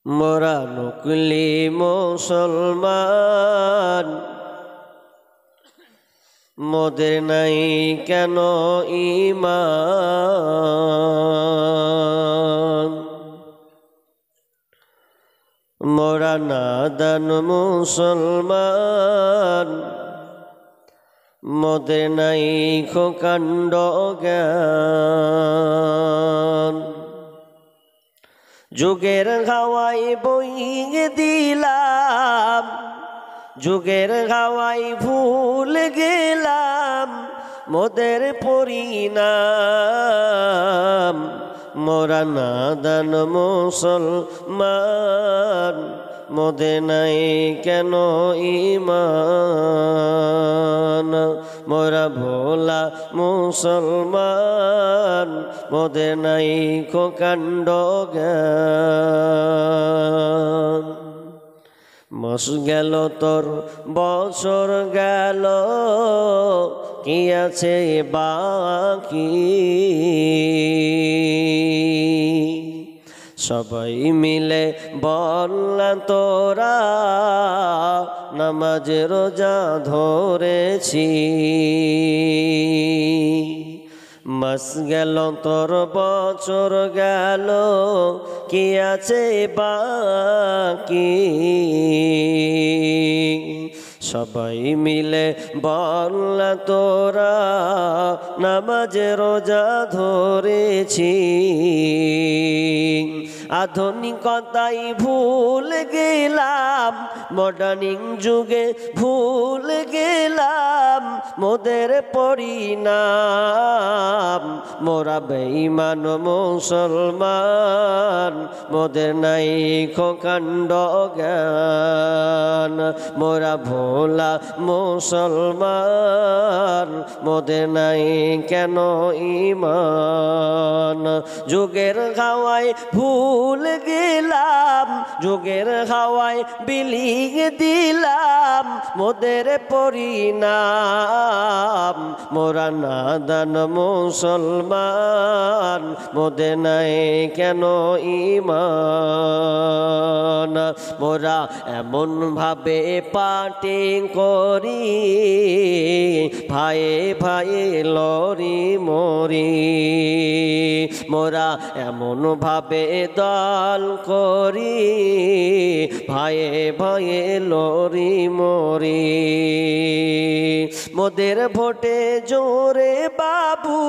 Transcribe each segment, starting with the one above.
মোরা নকলি মুসলমান, মোদের নাই কেন ঈমান। মোরা নাদান মুসলমান, মোদের নাই কাণ্ড জ্ঞান। যুগের হাওয়ায় বইয়ে দিলাম, যুগের হাওয়ায় ভুল গেলাম মোদের পরিণাম। মোরা নাদান মুসলমান, মোদের নাই কেন ঈমান। মোরা ভোলা মুসলমান, মোদের নাই কাণ্ড জ্ঞান। মাস গেল তোর বছর গেল, কি আছে বাকি? সবাই মিলে বললা তোরা, নামাজ রোজা ধরেছি। মাস গেল তোর বছর গেল, কি আছে বাকি? সবাই মিলে বললা তোরা, নামাজ রোজা ধরেছি। আধুনিকতাই ভুল গেলাম, মডার্নিং যুগে ভুল গেলাম মোদের পরিণাম। মোরা বেঈমান মুসলমান, মোদের নাই কাণ্ড জ্ঞান। মোরা ভোলা মুসলমান, মোদের নাই কেন ঈমান। যুগের হাওয়ায় ভুল গেলাম, যুগের হাওয়ায় বিলিয়ে দিলাম মোদের পরিণাম। মোরা নাদান মুসলমান, মোদের নাই কেন ঈমান। মোরা এমন ভাবে পার্টি করি, ভাইয়ে ভাইয়ে লরি মরি। মোরা এমন ভাবে দল করি, ভাইয়ে ভাইয়ে লরি মরি। মোদের ভোটে জোরে বাবু,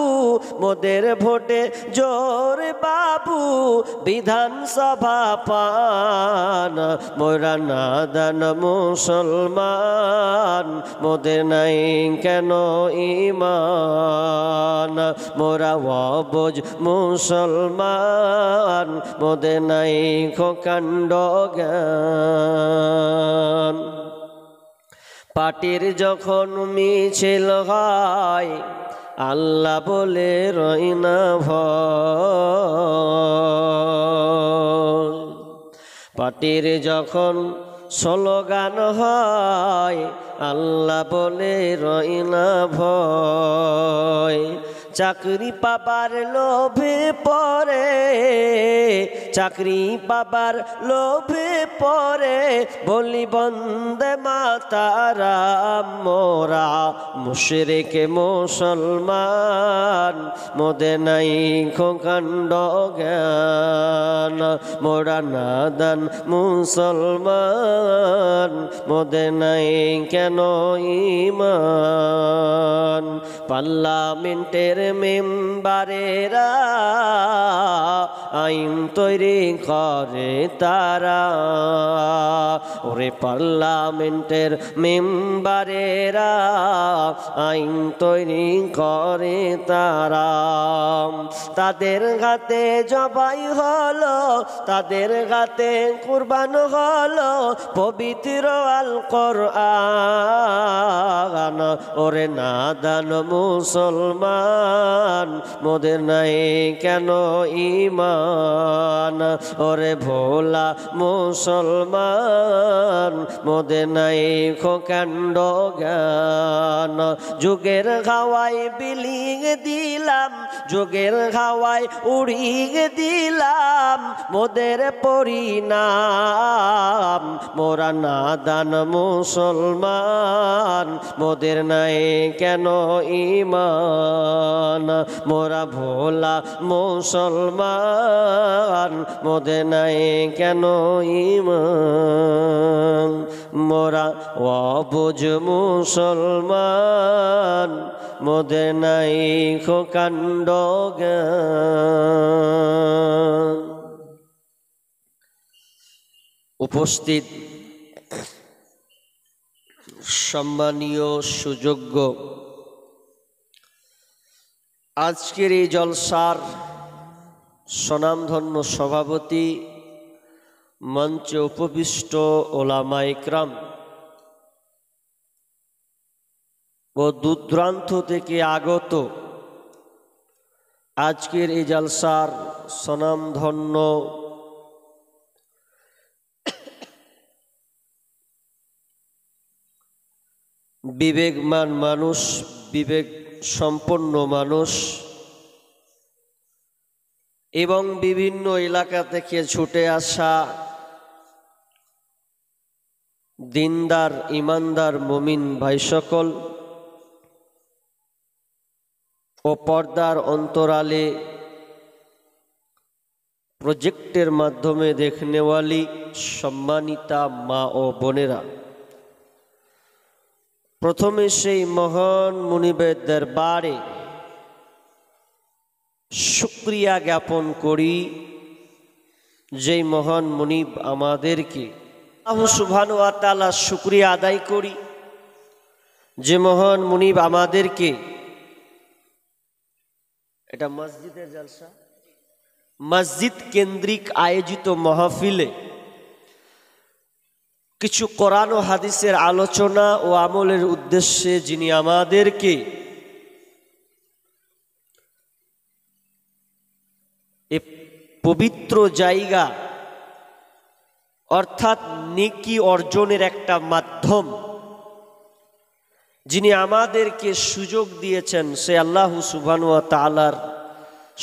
মোদের ভোটে জোরে বাবু বিধানসভা পান। মোরা নাদান মুসলমান, মোদের নাই কেন ঈমান। মোরা অবুঝ মুসলমান, মোদের নাই কাণ্ড জ্ঞান। পার্টির যখন মিছিল হয়, আল্লাহ বলে রই না ভয়। পার্টির যখন স্লোগান হয়, আল্লাহ বলে রই না ভয়। চাকরি পাবার লোভে পড়ে, চাকরি পাবার লোভে পড়ে বলি বন্দে মাতারাম। মোরা মুশরিক মুসলমান, মোদের নাই কাণ্ড জ্ঞান। মোরা নাদান মুসলমান, মোদের নাই কেন ঈমান। পার্লামেন্টের মেম্বারেরা আইন তৈরি করে তারা, ওরে পার্লামেন্টের মেম্বারেরা আইন তৈরি করে তারা। তাদের হাতে জবাই হলো, তাদের হাতে কুরবান হলো পবিত্র আল কোরআন। ওরে নাদান মুসলমান, মুসলমান মোদের নাই কেন ঈমান ওরে ভোলা মুসলমান মোদের নাই খোকাণ্ড জ্ঞান যুগের হাওয়ায় বিলিয়ে দিলাম যুগের হাওয়ায় উড়িয়ে দিলাম মোদের পরিণাম মোরা নাদান মুসলমান মোদের নাই কেন ঈমান মোরা ভোলা মুসলমান মোদের নাই কেন ঈমান মোরা অবুঝ মুসলমান মোদের নাই খোকাণ্ড জ্ঞান। উপস্থিত সম্মানীয় সুযোগ্য আজকের এই জলসার স্বনামধন্য সভাপতি মঞ্চে উপবিষ্ট ওলামায়ে ইকরাম ও দূরদূরান্ত থেকে আগত আজকের এই জলসার স্বনামধন্য বিবেকমান মানুষ বিবেক সম্পন্ন মানুষ এবং বিভিন্ন এলাকা থেকে ছুটে আসা দিনদার ইমানদার মুমিন ভাই সকল ও পর্দার অন্তরালে প্রজেক্টের মাধ্যমে দেখনেওয়ালি সম্মানিতা মা ও বোনেরা, প্রথমে সেই মহান মুনিবের দরবারে শুকরিয়া জ্ঞাপন করি যেই মহান মুনিব আমাদেরকে আল্লাহ সুবহানাহু ওয়া তাআলা শুকরিয়া আদায় করি যে মহান মুনিব আমাদেরকে এটা মসজিদের জলসা মসজিদ কেন্দ্রিক আয়োজিত মাহফিলে কিছু কোরআন ও হাদিসের আলোচনা ও আমলের উদ্দেশ্যে যিনি আমাদেরকে এই পবিত্র জায়গা অর্থাৎ নেকি অর্জনের একটা মাধ্যম যিনি আমাদেরকে সুযোগ দিয়েছেন সে আল্লাহ সুবহানাহু ওয়া তাআলার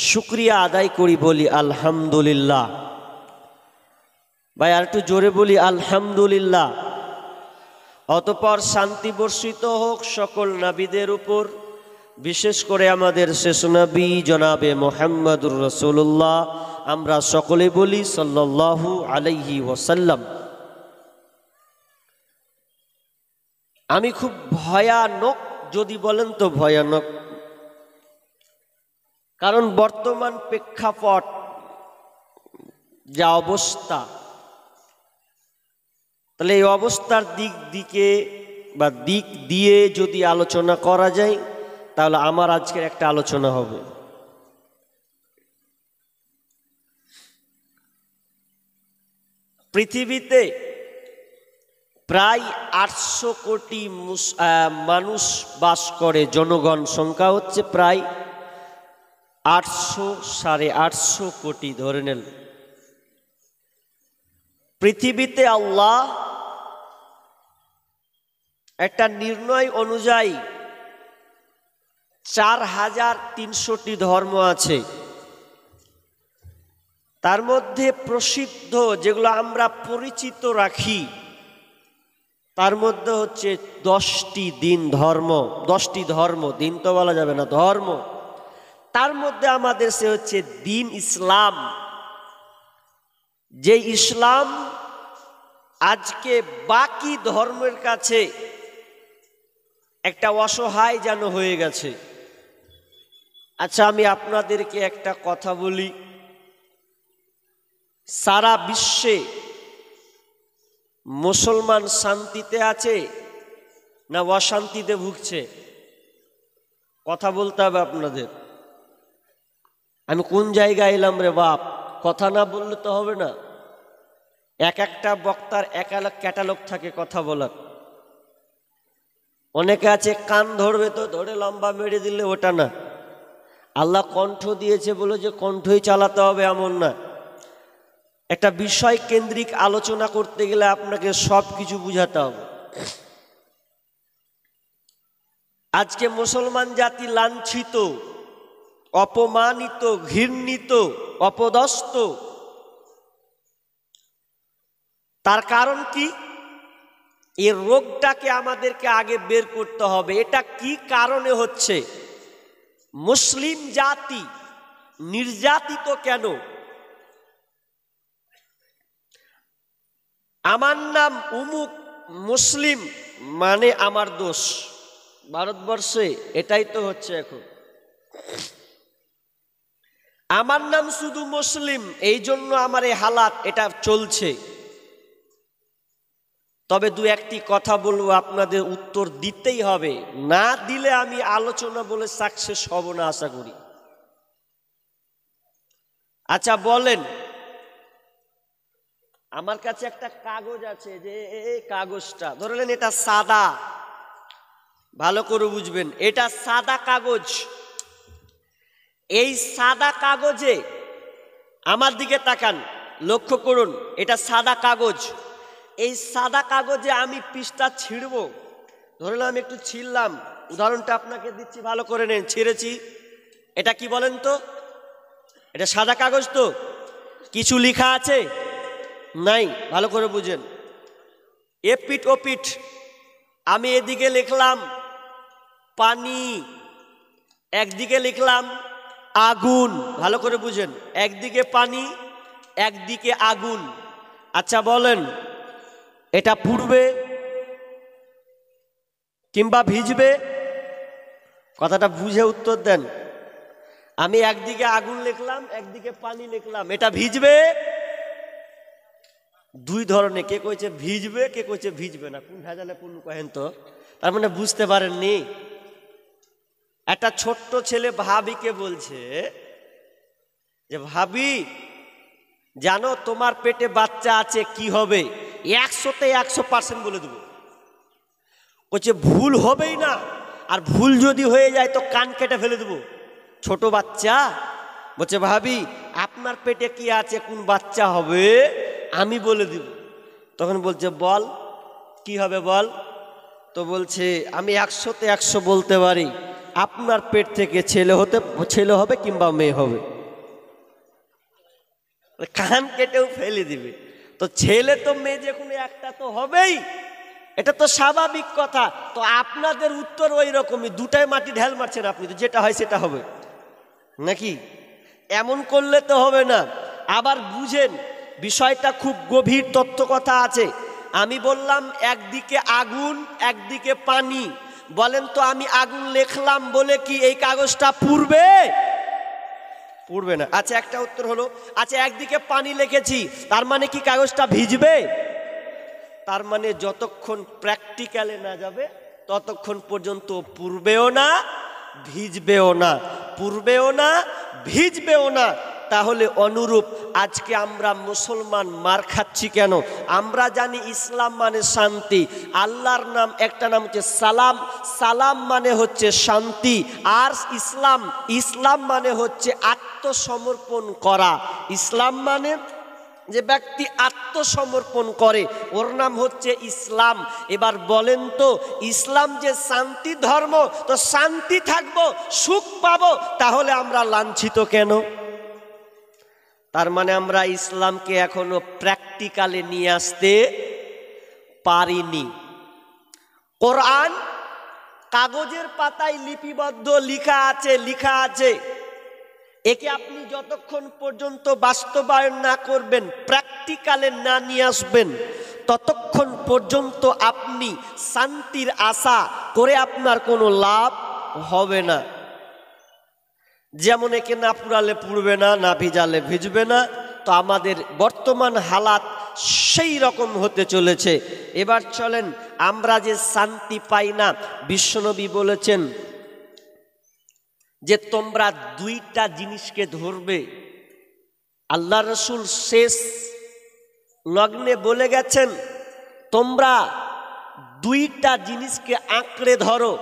শুকরিয়া আদায় করি বলি আলহামদুলিল্লাহ। ভাই আর একটু জোরে বলি আলহামদুলিল্লাহ। অতঃপর শান্তি বর্ষিত হোক সকল নবীদের উপর, বিশেষ করে আমাদের শেষ নবী জনাবে মুহাম্মদুর রাসূলুল্লাহ, আমরা সকলে বলি সাল্লাল্লাহু আলাইহি ওয়াসাল্লাম। আমি খুব ভয়ানক যদি বলেন তো ভয়ানক, কারণ বর্তমান প্রেক্ষাপট যা অবস্থা, তাহলে এই অবস্থার দিক দিয়ে যদি আলোচনা করা যায় তাহলে আমার আজকের একটা আলোচনা হবে। পৃথিবীতে প্রায় 800 কোটি মানুষ বাস করে, জনগণ সংখ্যা হচ্ছে প্রায় 800-850 কোটি ধরে নেন। পৃথিবীতে আল্লাহ একটা নির্ণয় অনুযায়ী 4300টি ধর্ম আছে। তার মধ্যে প্রসিদ্ধ যেগুলো আমরা পরিচিত রাখি তার মধ্যে হচ্ছে 10টি ধর্ম, দিন তো বলা যাবে না, ধর্ম। তার মধ্যে আমাদের সে হচ্ছে দিন ইসলাম, যে ইসলাম আজকে বাকি ধর্মের কাছে একটা অসহায় যেন হয়ে গেছে। আচ্ছা, আমি আপনাদেরকে একটা কথা বলি, সারা বিশ্বে মুসলমান শান্তিতে আছে না অশান্তিতে ভুগছে? কথা বলতে হবে আপনাদের। আমি কোন জায়গায় এলাম রে বাপ, কথা না বললে তো হবে না। এক একটা বক্তার এক এক ক্যাটালগ থাকে কথা বলার। অনেকে আছে কান ধরবে তো ধরে লম্বা মেরে দিলে ওটা না, আল্লাহ কণ্ঠ দিয়েছে বলে যে কণ্ঠই চালাতে হবে এমন না। একটা বিষয় কেন্দ্রিক আলোচনা করতে গেলে আপনাকে সব কিছু বুঝাতে হবে। আজকে মুসলমান জাতি লাঞ্ছিত, অপমানিত, ঘৃণিত, অপদস্থ। তার কারণ কি? এই রোগটাকে আমাদেরকে আগে বের করতে হবে। এটা কি কারণে হচ্ছে? মুসলিম জাতি নির্যাতিত কেন? আমার নাম উমুক মুসলিম মানে আমার দোষ। ভারতবর্ষে এটাই তো হচ্ছে এখন। আমার নাম শুধু মুসলিম, এই জন্য আমার এই হালাত, এটা চলছে। তবে দু একটি কথা বলবো, আপনাদের উত্তর দিতেই হবে, না দিলে আমি আলোচনা বলে সাকসেস হব না আশা করি। আচ্ছা বলেন, আমার কাছে একটা কাগজ আছে, যে এই কাগজটা ধরলেন এটা সাদা, ভালো করে বুঝবেন, এটা সাদা কাগজ। এই সাদা কাগজে আমার দিকে তাকান, লক্ষ্য করুন, এটা সাদা কাগজ। এই সাদা কাগজে আমি পৃষ্ঠা ছিঁড়ব, ধরলাম একটু ছিঁড়লাম, উদাহরণটা আপনাকে দিচ্ছি, ভালো করে নেন। ছিঁড়েছি, এটা কি বলেন তো? এটা সাদা কাগজ তো, কিছু লেখা আছে? নাই, ভালো করে বুঝেন। এ পিঠ ও পিঠ, আমি এদিকে লিখলাম পানি, একদিকে লিখলাম আগুন, ভালো করে বুঝেন, একদিকে পানি একদিকে আগুন। আচ্ছা বলেন, এটা পুড়বে কিংবা ভিজবে? কথাটা বুঝে উত্তর দেন। আমি একদিকে আগুন লিখলাম, একদিকে পানি লিখলাম, এটা ভিজবে? দুই ধরনের, কে কইছে ভিজবে, কে কইছে ভিজবে না। কোন ভেজালে কোন কহেন তো? তার মানে বুঝতে পারেননি। একটা ছোট্ট ছেলে ভাবিকে বলছে যে ভাবি জানো তোমার পেটে বাচ্চা আছে, কি হবে? 100তে 100% বলে দেবো। বলছে ভুল হবেই না, আর ভুল যদি হয়ে যায় তো কান কেটে ফেলে দেবো। ছোট বাচ্চা বলছে ভাবি আপনার পেটে কি আছে, কোন বাচ্চা হবে, আমি বলে দিব। তখন বলছে বল কি হবে বল। তো বলছে আমি 100তে 100 বলতে পারি, আপনার পেট থেকে ছেলে হবে কিংবা মেয়ে হবে। কান কেটেও ফেলে দিবে। তো ছেলে তো মেয়ে যে কোনো একটা তো হবেই, এটা তো স্বাভাবিক কথা। তো আপনাদের উত্তর ওই রকমই, দুটাই মাটি ঢেল মারছেন আপনি, তো যেটা হয় সেটা হবে নাকি? এমন করলে তো হবে না। আবার বুঝেন, বিষয়টা খুব গভীর তত্ত্ব কথা আছে। আমি বললাম একদিকে আগুন একদিকে পানি, বলেন তো আমি আগুন লিখলাম বলে কি এই কাগজটা পুড়বে? পুড়বে না। আচ্ছা একটা উত্তর হলো, আচ্ছা একদিকে পানি লিখেছি, তার মানে কি কাগজটা ভিজবে? তার মানে যতক্ষণ প্র্যাকটিক্যালে না যাবে ততক্ষণ পর্যন্ত পুড়বেও না ভিজবেও না, পুড়বেও না ভিজবেও না। তাহলে অনুরূপ আজকে আমরা মুসলমান মার খাচ্ছি কেন? আমরা জানি ইসলাম মানে শান্তি, আল্লাহর নাম একটা নাম হচ্ছে সালাম, সালাম মানে হচ্ছে শান্তি, আর ইসলাম মানে হচ্ছে আত্মসমর্পণ করা। ইসলাম মানে যে ব্যক্তি আত্মসমর্পণ করে ওর নাম হচ্ছে ইসলাম। এবার বলেন তো, ইসলাম যে শান্তি ধর্ম, তো শান্তি থাকবো, সুখ পাবো, তাহলে আমরা লাঞ্ছিত কেন? তার মানে আমরা ইসলামকে এখনো প্র্যাকটিক্যালে নিয়ে আসতে পারিনি। কোরআন কাগজের পাতায় লিপিবদ্ধ লেখা আছে, একে আপনি যতক্ষণ পর্যন্ত বাস্তবায়ন না করবেন, প্র্যাকটিক্যালে না নিয়ে আসবেন, ততক্ষণ পর্যন্ত আপনি শান্তির আশা করে আপনার কোনো লাভ হবে না। যেমন একে না পুড়ালে পুড়বে না, না ভিজালে ভিজবে না, তো আমাদের বর্তমান হালাত সেই রকম হতে চলেছে। এবার চলেন, আমরা যে শান্তি পাই না, বিশ্বনবী বলেছেন যে তোমরা দুইটা জিনিসকে ধরবে। আল্লাহ রসুল শেষ লগ্নে বলে গেছেন তোমরা দুইটা জিনিসকে আঁকড়ে ধরো,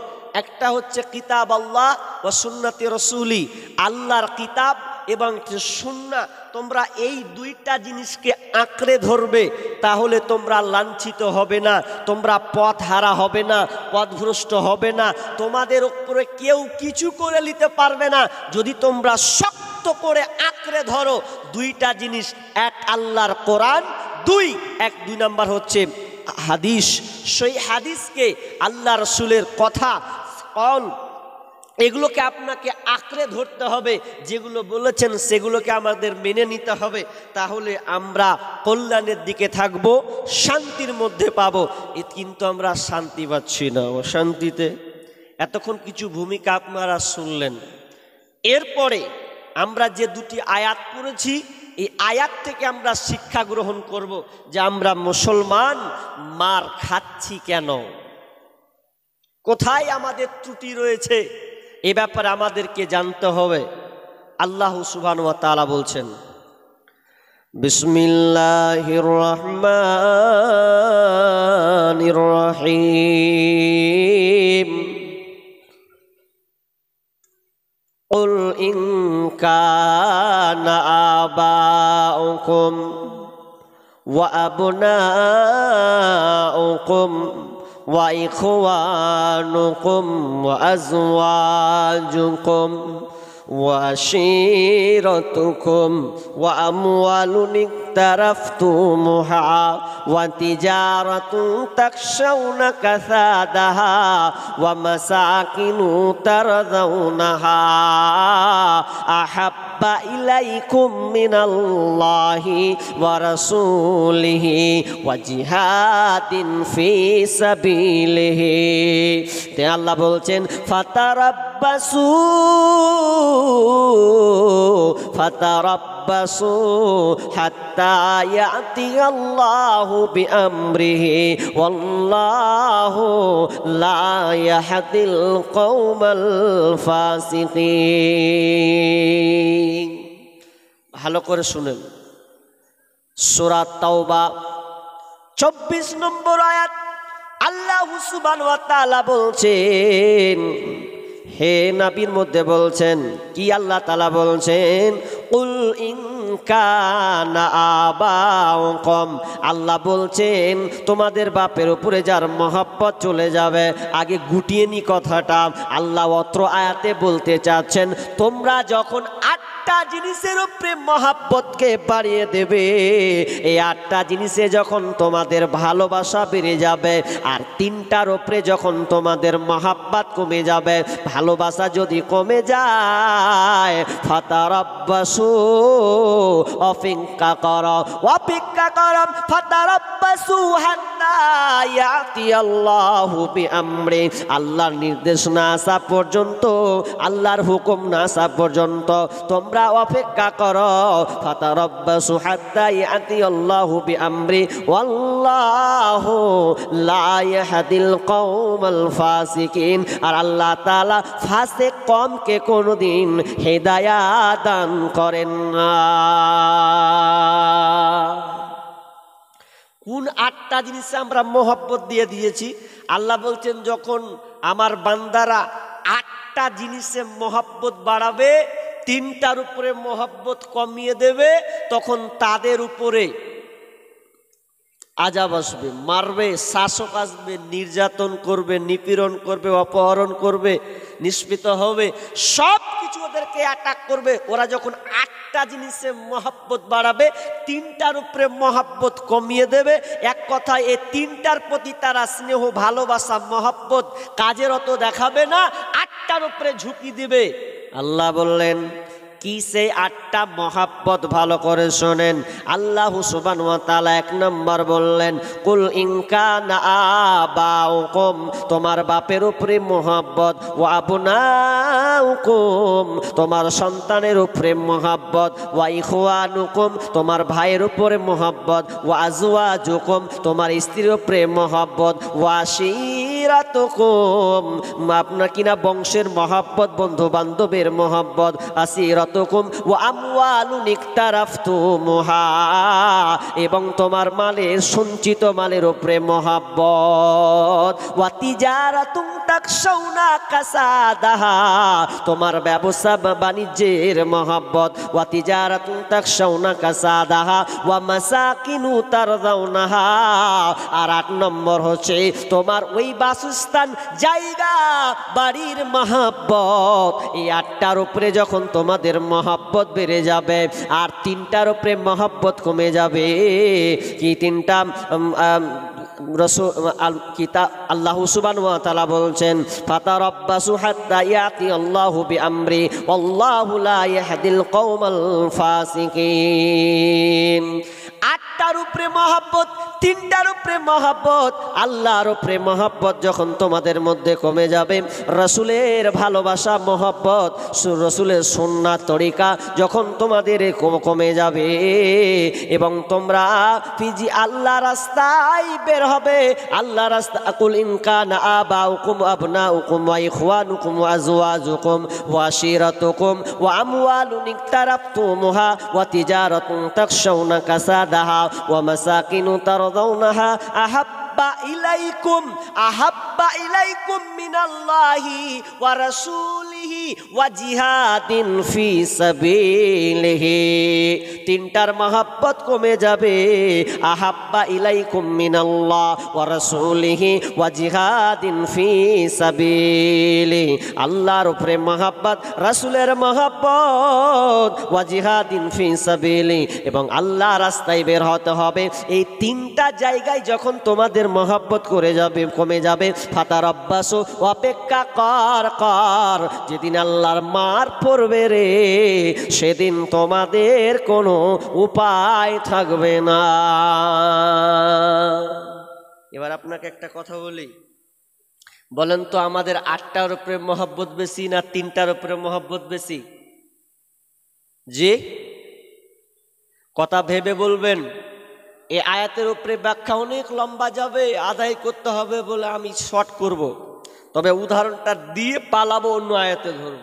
একটা হচ্ছে কিতাব আল্লাহ ওয়া সুন্নতি রাসূলি, আল্লাহর কিতাব এবং সুন্নাহ। তোমরা এই দুইটা জিনিসকে আঁকড়ে ধরবে, তাহলে তোমরা লাঞ্ছিত হবে না, তোমরা পথ হারা হবে না, পথভ্রষ্ট হবে না। তোমাদের উপরে কেউ কিছু করে নিতে পারবে না যদি তোমরা শক্ত করে আঁকড়ে ধরো দুইটা জিনিস, এক আল্লাহর কোরআন, দুই নাম্বার হচ্ছে হাদিস। সেই হাদিসকে আল্লাহ রসুলের কথা এগুলোকে আপনাকে আঁকড়ে ধরতে হবে, যেগুলো বলেছেন সেগুলোকে আমাদের মেনে নিতে হবে। তাহলে আমরা কল্যাণের দিকে থাকব, শান্তির মধ্যে পাবো। কিন্তু আমরা শান্তি পাচ্ছি না, অশান্তিতে। এতক্ষণ কিছু ভূমিকা আপনারা শুনলেন। এরপরে আমরা যে দুটি আয়াত পড়েছি, এই আয়াত থেকে আমরা শিক্ষা গ্রহণ করব যে আমরা মুসলমান মার খাচ্ছি কেন, কোথায় আমাদের ত্রুটি রয়েছে, এ ব্যাপারে আমাদেরকে জানতে হবে। আল্লাহ সুবহানাহু ওয়া তাআলা বলছেন, বিসমিল্লাহির রহমানির রহিম, কুল ইন কানা আবাউকুম ওয়া আবনাউকুম ওয়া ইখওয়ানুকুম ওয়া আজওয়াজুকুম ওয়া আশীরাতুকুম ওয়া আমওয়ালুন ইকতারাফতুমুহা ওয়া তিজারাতুন তাখশাউনা কাসাদাহা ওয়া মাসাকিনু তারযাউনাহা আহাব্বা ইলাইকুম মিনাল্লাহি ওয়া রাসূলিহি ওয়া জিহাদিন ফি সাবিলিহি। তে আল্লাহ বলছেন ফাতারাব্বাসু হাত্তা ইয়াতিয়াল্লাহু বিআমরিহি ওয়াল্লাহু লা ইয়াহদিল কওমাল ফাসিকিন। ভালো করে শুনেন, সূরা তাওবা 24 নম্বর আয়াত। আল্লাহ সুবহানাহু ওয়া তাআলা বলছেন, হে নবীর মধ্যে বলছেন কি, আল্লাহ তাআলা বলছেন কুল ইন কানা আবাউকুম, আল্লাহ বলছেন তোমাদের বাপের উপরে যার মহব্বত চলে যাবে। আগে গুটিয়ে নি কথাটা, আল্লাহ অত্র আয়াতে বলতে চাচ্ছেন তোমরা যখন 8টা জিনিসের উপরে মহব্বতকে বাড়িয়ে দেবে, এই 8টা জিনিসে যখন তোমাদের ভালোবাসা বেড়ে যাবে, আর 3টার উপরে যখন তোমাদের মহব্বত কমে যাবে, ভালোবাসা যদি কমে যায়, ফাতারাব্বাসু, অপেক্ষা করো ফাতারাব্বাসু হাত্তা ইয়াতিয়াল্লাহু বিআমরি, আল্লাহর নির্দেশ না আসা পর্যন্ত, আল্লাহর হুকুম না আসা পর্যন্ত তোমরা অপেক্ষা করো। ফাতারাব্বাসু হাত্তা ইয়াতিয়াল্লাহু বিআমরি ওয়াল্লাহু লা ইয়াহদিল কওমাল ফাসিকিন, আর আল্লাহ তাআলা ফাসিক কওমকে কোনদিন হিদায়াত দান করেন না। কোন 8টা জিনিসে আমরা মহব্বত দিয়ে দিয়েছি? আল্লাহ বলছেন যখন আমার বান্দারা 8টা জিনিসে মহব্বত বাড়াবে, 3টার উপরে মহব্বত কমিয়ে দেবে, তখন তাদের উপরে আযাব আসবে, মারবে, শাসক আসবে, নির্যাতন করবে, নিপীড়ন করবে, অপহরণ করবে, নিষ্পিত হবে, সব কিছু ওদেরকে অ্যাটাক করবে। ওরা যখন 8টা জিনিসে মহব্বত বাড়াবে, 3টার উপরে মহব্বত কমিয়ে দেবে। এক কথায় এই 3টার প্রতি তারা স্নেহ, ভালোবাসা, মহব্বত কাজের অত দেখাবে না, 8টার উপরে ঝুঁকি দিবে। আল্লাহ বললেন কি সেই 8টা মহব্বত, ভালো করে শোনেন। আল্লাহ সুবহানাহু ওয়া তাআলা 1 নম্বর বললেন কুল ইন কানা আবাউকুম, তোমার বাপের উপরে মহব্বত, ওয়া আবনাউকুম, তোমার সন্তানের উপরে মহব্বত, ওয়া ইখওয়ানুকুম, তোমার ভাইয়ের উপরে মহব্বত, ওয়া আজওয়াজুকুম, তোমার স্ত্রীর উপরে মহব্বত, ওয়া আশীরাত আসিরাতুকুম, আপনার কিনা বংশের মহব্বত, বন্ধু বান্ধবের মহব্বত, আসিরাতুকুম ওয়া আমওয়ালুন ইকতারাফতুমুহা, এবং তোমার মালের সঞ্চিত মালের উপরে মহব্বত, ওয়া তিজারাতুন তাকশাউনা কাসাদাহা, তোমার ব্যবসা বাণিজ্যের মহব্বত, ওয়া তিজারাতুন তাকশাউনা কাসাদাহা ওয়া মাসাকিনু তারদাউনাহা, আর 8 নম্বর হচ্ছে তোমার ওই বাসস্থান, জায়গা, বাড়ির মহব্বত। এই 8টার উপরে যখন তোমাদের মহব্বত বেড়ে যাবে আর 3টার উপরে মহব্বত কমে যাবে, কি 3টা রাসূল কিতাব আল্লাহ সুবহানাহু ওয়া তাআলা বলছেন, ফাতারাব্বাসু হাত্তা ইয়াতি আল্লাহু বিআমরি আল্লাহু লা ইয়াহদিল কওমাল ফাসিকিন। 8টার উপরে মহব্বত, 3টার উপরে মহব্বত, আল্লাহর উপরে মহব্বত যখন তোমাদের মধ্যে কমে যাবে, রাসূলের ভালোবাসা মহব্বত, রাসূলের সুন্নাত তরিকা যখন তোমাদের কমে যাবে, এবং তোমরা ফিজি আল্লাহ রাস্তায় বের হবে, আল্লাহ রাস্তা, কুল ইন কানা আবাউকুম আবনাউকুম ওয়া ইখওয়ানুকুম ওয়া আজওয়াজুকুম ওয়া আশিরাতুকুম ওয়া আমওয়ালুন ইকতারাফতুমুহা ওয়া তিজারাতুন তাকশাউনা কাসাদাহা ওয়া মাসাকিনু তারদাউনাহা আহাব্বা ইলাইকুম মিনাল্লাহি ওয়া রাসূলিহি ওয়া জিহাদিন ফি সাবিলিহি। 3টার মহব্বত কমে যাবে, আহাব্বা ইলাইকুম মিনাল্লাহ ওয়া রাসূলিহি ওয়া জিহাদিন ফি সাবিলিহি, আল্লাহর উপরে মহব্বত, রাসূলের মহব্বত, ওয়া জিহাদিন ফি সাবিলিহি, এবং আল্লাহ রাস্তায় বের হতে হবে। এই 3টা জায়গায় যখন তোমাদের মহব্বত কমে যাবে, ফাতারাব্বাসু, অপেক্ষা কর, যেদিন আল্লাহর মার পড়বে রে, সেদিন তোমাদের কোনো উপায় থাকবে না। এবার আপনাকে একটা কথা বলি, বলেন তো আমাদের 8টার উপরে মহব্বত বেশি না 3টার উপরে মহব্বত বেশি? জি, কথা ভেবে বলবেন। এই আয়াতের উপরে ব্যাখ্যা অনেক লম্বা যাবে, আদায় করতে হবে বলে আমি শর্ট করব, তবে উদাহরণটা দিয়ে পালাবো, অন্য আয়াতে ধরব।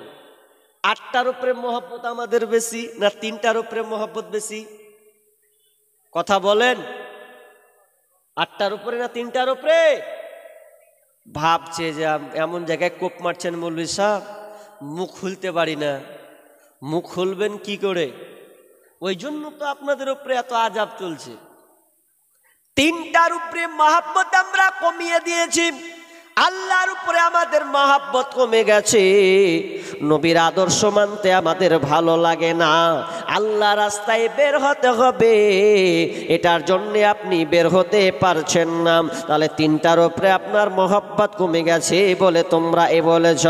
8টার উপরে মহব্বত আমাদের বেশি না 3টার উপরে মহব্বত বেশি? কথা বলেন, 8টার উপরে না 3টার উপরে? ভাবছে যে এমন জায়গায় কোপ মারছেন মৌলভী সাহেব, মুখ খুলতে পারি না, মুখ খুলবেন কি করে? ওই জন্য তো আপনাদের উপরে এত আযাব চলছে। 3টার উপরে মহব্বত আমরা কমিয়ে দিয়েছি, আল্লাহর উপরে আমাদের মহব্বত কমে গেছে, নবীর আদর্শ মানতে আমাদের ভালো লাগে না, আল্লাহ রাস্তায় বের হতে হবে, এটার জন্য আপনি বের হতে পারছেন না, তাহলে 3টার উপরে আপনার মহব্বত কমে গেছে বলে তোমরা বলেছ।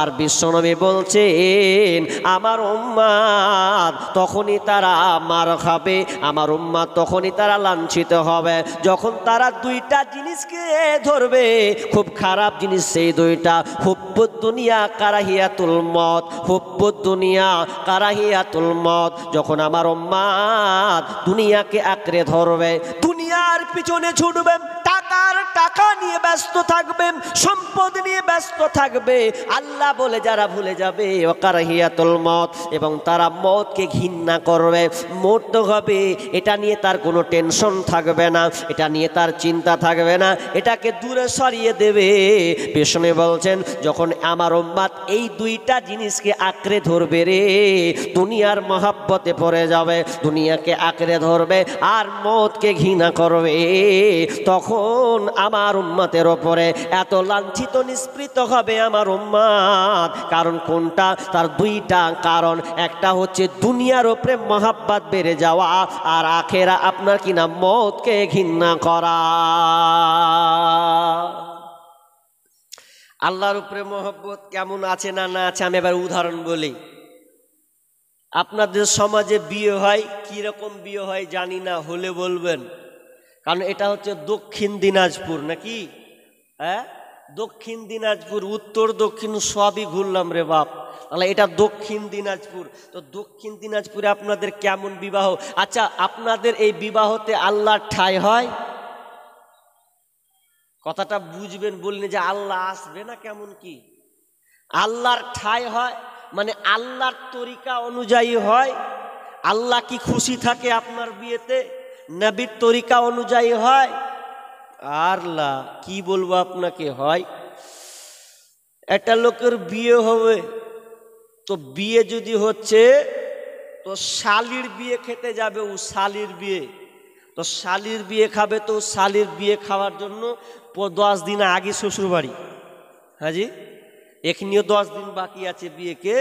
আর বিশ্বনবী বলছেন, আমার উম্মাত তখনই তারা মার খাবে, আমার উম্মাত তখনই তারা লাঞ্ছিত হবে যখন তারা 2টা জিনিসকে ধরবে, খুব খারাপ জিনিস সেই 2টা, হুব্বুদ দুনিয়া কারাহিয়াতুল মত, হুব্বুদ দুনিয়া কারাহিয়াতুল মত। যখন আমার উম্মাত দুনিয়াকে আঁকড়ে ধরবে, দুনিয়ার পিছনে ছুটবে, টাকা নিয়ে ব্যস্ত থাকবে, সম্পদ নিয়ে ব্যস্ত থাকবে, আল্লাহ বলে যারা ভুলে যাবে, কারাহিয়াতুল মত, এবং তারা মতকে ঘৃণা করবে, মরতে হবে এটা নিয়ে তার কোনো টেনশন থাকবে না, এটা নিয়ে তার চিন্তা থাকবে না, এটাকে দূরে সরিয়ে দেবে। পেছনে বলছেন, যখন আমার উম্মাত এই 2টা জিনিসকে আঁকড়ে ধরবে রে, দুনিয়ার মহব্বতে পড়ে যাবে, দুনিয়াকে আঁকড়ে ধরবে আর মতকে ঘৃণা করবে, তখন আমার উম্মতের ওপরে এত লাঞ্ছিত নিষ্পৃত হবে আমার উম্মত। কারণ কোনটা? তার 2টা কারণ, একটা হচ্ছে দুনিয়ার ওপরে মহব্বত বেড়ে যাওয়া, আর আখেরা আপনার কিনা মতকে ঘৃণা করা। আল্লাহর উপরে মহব্বত কেমন আছে না না আছে আমি এবার উদাহরণ বলি। আপনাদের সমাজে বিয়ে হয়, কিরকম বিয়ে হয় জানি না, হলে বলবেন, কারণ এটা হচ্ছে দক্ষিণ দিনাজপুর নাকি? হ্যাঁ, দক্ষিণ দিনাজপুর, উত্তর দক্ষিণ সবই ঘুরলাম রে বাপ, তাহলে এটা দক্ষিণ দিনাজপুর। তো দক্ষিণ দিনাজপুরে আপনাদের কেমন বিবাহ? আচ্ছা, আপনাদের এই বিবাহতে আল্লাহর ঠাঁই হয়? কথাটা বুঝবেন, বললেন যে আল্লাহ আসবে না, কেমন কি? আল্লাহর ঠাঁই হয় মানে আল্লাহর তরিকা অনুযায়ী হয়। আল্লাহ কি খুশি থাকে আপনার বিয়েতে? নবীর তরিকা অনুযায়ী হয়। আর কি বলবো আপনাকে, হয় একটা লোকের বিয়ে হবে, তো বিয়ে যদি হচ্ছে তো শালির বিয়ে খেতে যাবে, ও শালির বিয়ে, তো শালির বিয়ে খাবে, তো শালির বিয়ে খাওয়ার জন্য 10 দিন আগে শ্বশুর বাড়ি। হ্যাঁ জি, এখনিও 10 দিন বাকি আছে বিয়েকে,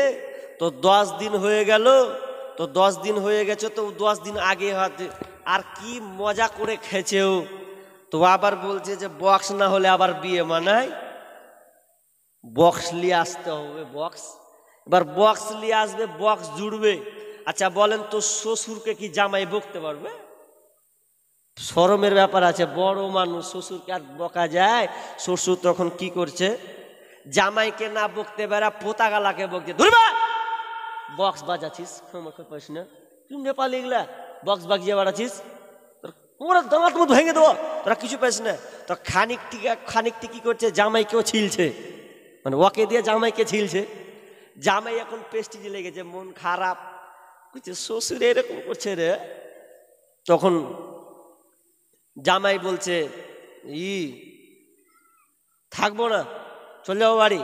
তো 10 দিন হয়ে গেল, তো 10 দিন হয়ে গেছে, তো 10 দিন আগে হাতে আর কি মজা করে খেয়েছে ও, তো আবার বলছে যে বক্স না হলে আবার বিয়ে মানায়, বক্স নিয়ে আসতে হবে। বক্স, এবার বক্স নিয়ে আসবে, বক্স জুড়বে। আচ্ছা বলেন তো, শ্বশুরকে কি জামাই বকতে পারবে? শরমের ব্যাপার আছে, বড় মানুষ, শ্বশুরকে আর বকা যায়? শ্বশুর তখন কি করছে, জামাইকে না বকতে পারা পোতাগালাকে বকছে, ধরবা বক্স বাজাচ্ছিস, পাইস না তুই নেপালি, এগুলা বক্স বাজিয়ে বাড়াচ্ছিস, তোরা দাঁত মতো ভেঙে দেবো, তোরা কিছু পাইস না। তো খানিকটি কি করছে, জামাইকেও ছিলছে, মানে ওকে দিয়ে জামাইকে ছিলছে। জামাই এখন পেস্টিজে লেগেছে, মন খারাপ, বুঝছে শ্বশুর এরকম করছে রে। তখন জামাই বলছে, থাকবো না, চলে যাবো বাড়ি।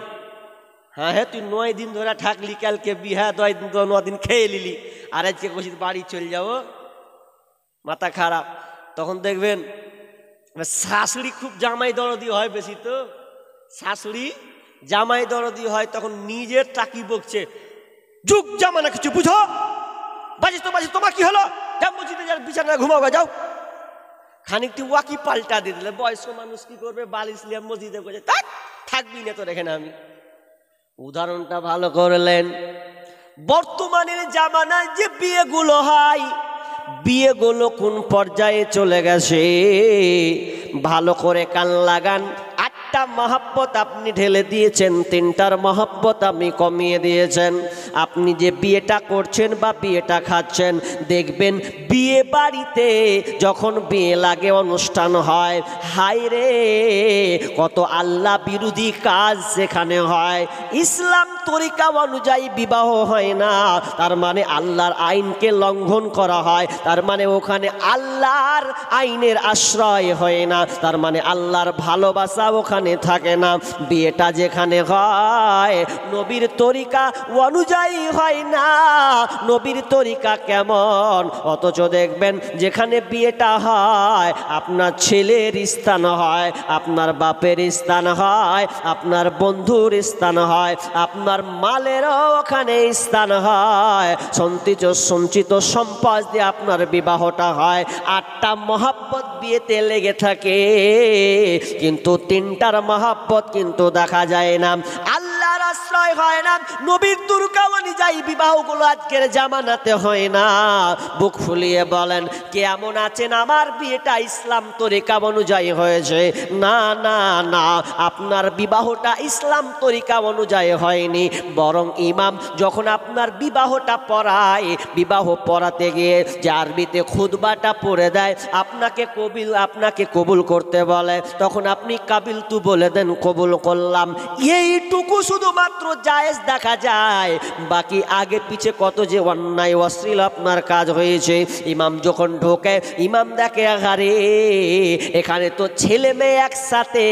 হ্যাঁ হ্যাঁ, তুই 9 দিন ধরে থাকলি, কালকে বিহা 9 দিন খেয়ে নিলি, আর আজকে বসে বাড়ি চলে যাবো, মাথা খারাপ। তখন দেখবেন শাশুড়ি খুব জামাই দরদি হয় বেশি, তো শাশুড়ি জামাই দরদি হয়, তখন নিজের টাকি বকছে, যুগ জামানা কিছু বুঝো, বাজিস তো বাজিস, তোমার কি হলো, যা মসজিদে যার বিছানা ঘুমাও, যাও। খানিকটি ওয়াকি পাল্টা দিয়ে দিলে, বয়স্ক মানুষ কি করবে, বালিশ লিয়া মসজিদে বসে থাকবি না তো, রেখে না। আমি উদাহরণটা ভালো করলেন। বর্তমানের জামানায় যে বিয়েগুলো হয়, বিয়েগুলো কোন পর্যায়ে চলে গেছে, ভালো করে কান লাগান। 8টা মহব্বত আপনি ঢেলে দিয়েছেন, 3টার মহব্বত আপনি কমিয়ে দিয়েছেন। আপনি যে বিয়েটা করছেন বা বিয়েটা খাচ্ছেন, দেখবেন বিয়ে বাড়িতে যখন বিয়ে লাগে, অনুষ্ঠান হয়, হায় রে কত আল্লাহ বিরোধী কাজ সেখানে হয়। ইসলাম তরিকা অনুযায়ী বিবাহ হয় না, তার মানে আল্লাহর আইনকে লঙ্ঘন করা হয়, তার মানে ওখানে আল্লাহর আইনের আশ্রয় হয় না, তার মানে আল্লাহর ভালোবাসা ওখানে থাকে না। বিয়েটা যেখানে হয় নবীর তরিকা অনুযায়ী হয় না। নবীর তরিকা কেমন, অথচ দেখবেন যেখানে বিয়েটা হয়, আপনার ছেলের স্থান হয়, আপনার বাপের স্থান হয়, আপনার বন্ধুর স্থান হয়, আপনার মালেরও ওখানে স্থান হয়, সঞ্চিত সম্পদ দিয়ে আপনার বিবাহটা হয়। 8টা মহব্বত বিয়েতে লেগে থাকে, কিন্তু 3টার মহব্বত কিন্তু দেখা যায় না, আল্লাহর আশ্রয় হয় না, নবীর তরিকা অনুযায়ী বিবাহগুলো আজকের জামানাতে হয় না। বুক ফুলিয়ে বলেন, কে এমন আছেন আমার বিয়েটা ইসলাম তরিকা অনুযায়ী হয়েছে? না না না, আপনার বিবাহটা ইসলাম তরিকা অনুযায়ী হয়নি, বরং ইমাম যখন আপনার বিবাহটা পড়ায়, বিবাহ পড়াতে গিয়ে যে আরবিতে খুতবাটা পড়ে দেয়, আপনাকে কবুল করতে বলে, তখন আপনি কাবিল তু বলে দেন, কবুল করলাম, এইটুকু শুধুমাত্র জায়েজ দেখা যায়। বাকি আগে পিছে কত যে অন্যায় অশ্লীল আপনার কাজ হয়েছে। ইমাম যখন ঢোকে, ইমাম দেখে আরে এখানে তো ছেলে মেয়ে একসাথে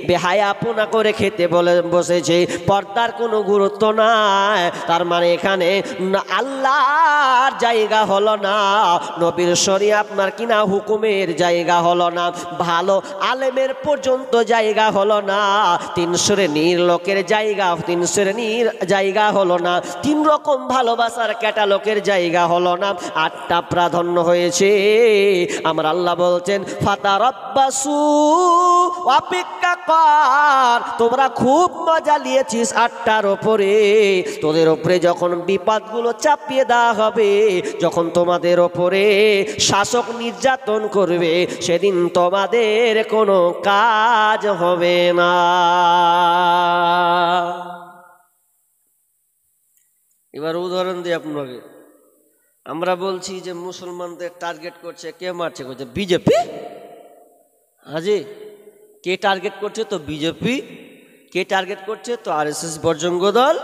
বেহায়াপনা করে খেতে বলে বসেছে, পর্দার কোনো গুরুত্ব নাই, তার মানে এখানে আল্লাহর জায়গা হলো না, নবীর শরীয়ত আপনার কিনা হুকুমের জায়গা হলো না, ভালো আলেমের পর্যন্ত জায়গা হলো না, 3 শ্রেণীর লোকের জায়গা, 3 শ্রেণীর জায়গা হলো না, 3 রকম ভালোবাসার ক্যাটালগের জায়গা হলো না, 8টা প্রাধান্য হয়েছে। আমার আল্লাহ বলছেন, ফাতারাব্বাসু, অপেক্ষা কর, তোমরা খুব মজা নিয়েছিস 8টার ওপরে, তোদের ওপরে যখন বিপদগুলো চাপিয়ে দেওয়া হবে, যখন তোমাদের ওপরে শাসক নির্যাতন করবে, সেদিন তোমাদের কোনো কাজ হবে না। এবার উদাহরণ দিই আপনাকে। আমরা বলছি যে মুসলমানদের টার্গেট করছে, কে মারছে, করছে বিজেপি। হাজি কে টার্গেট করছে? তো বিজেপি। কে টার্গেট করছে? তো আরএসএস বজরঙ্গ দল।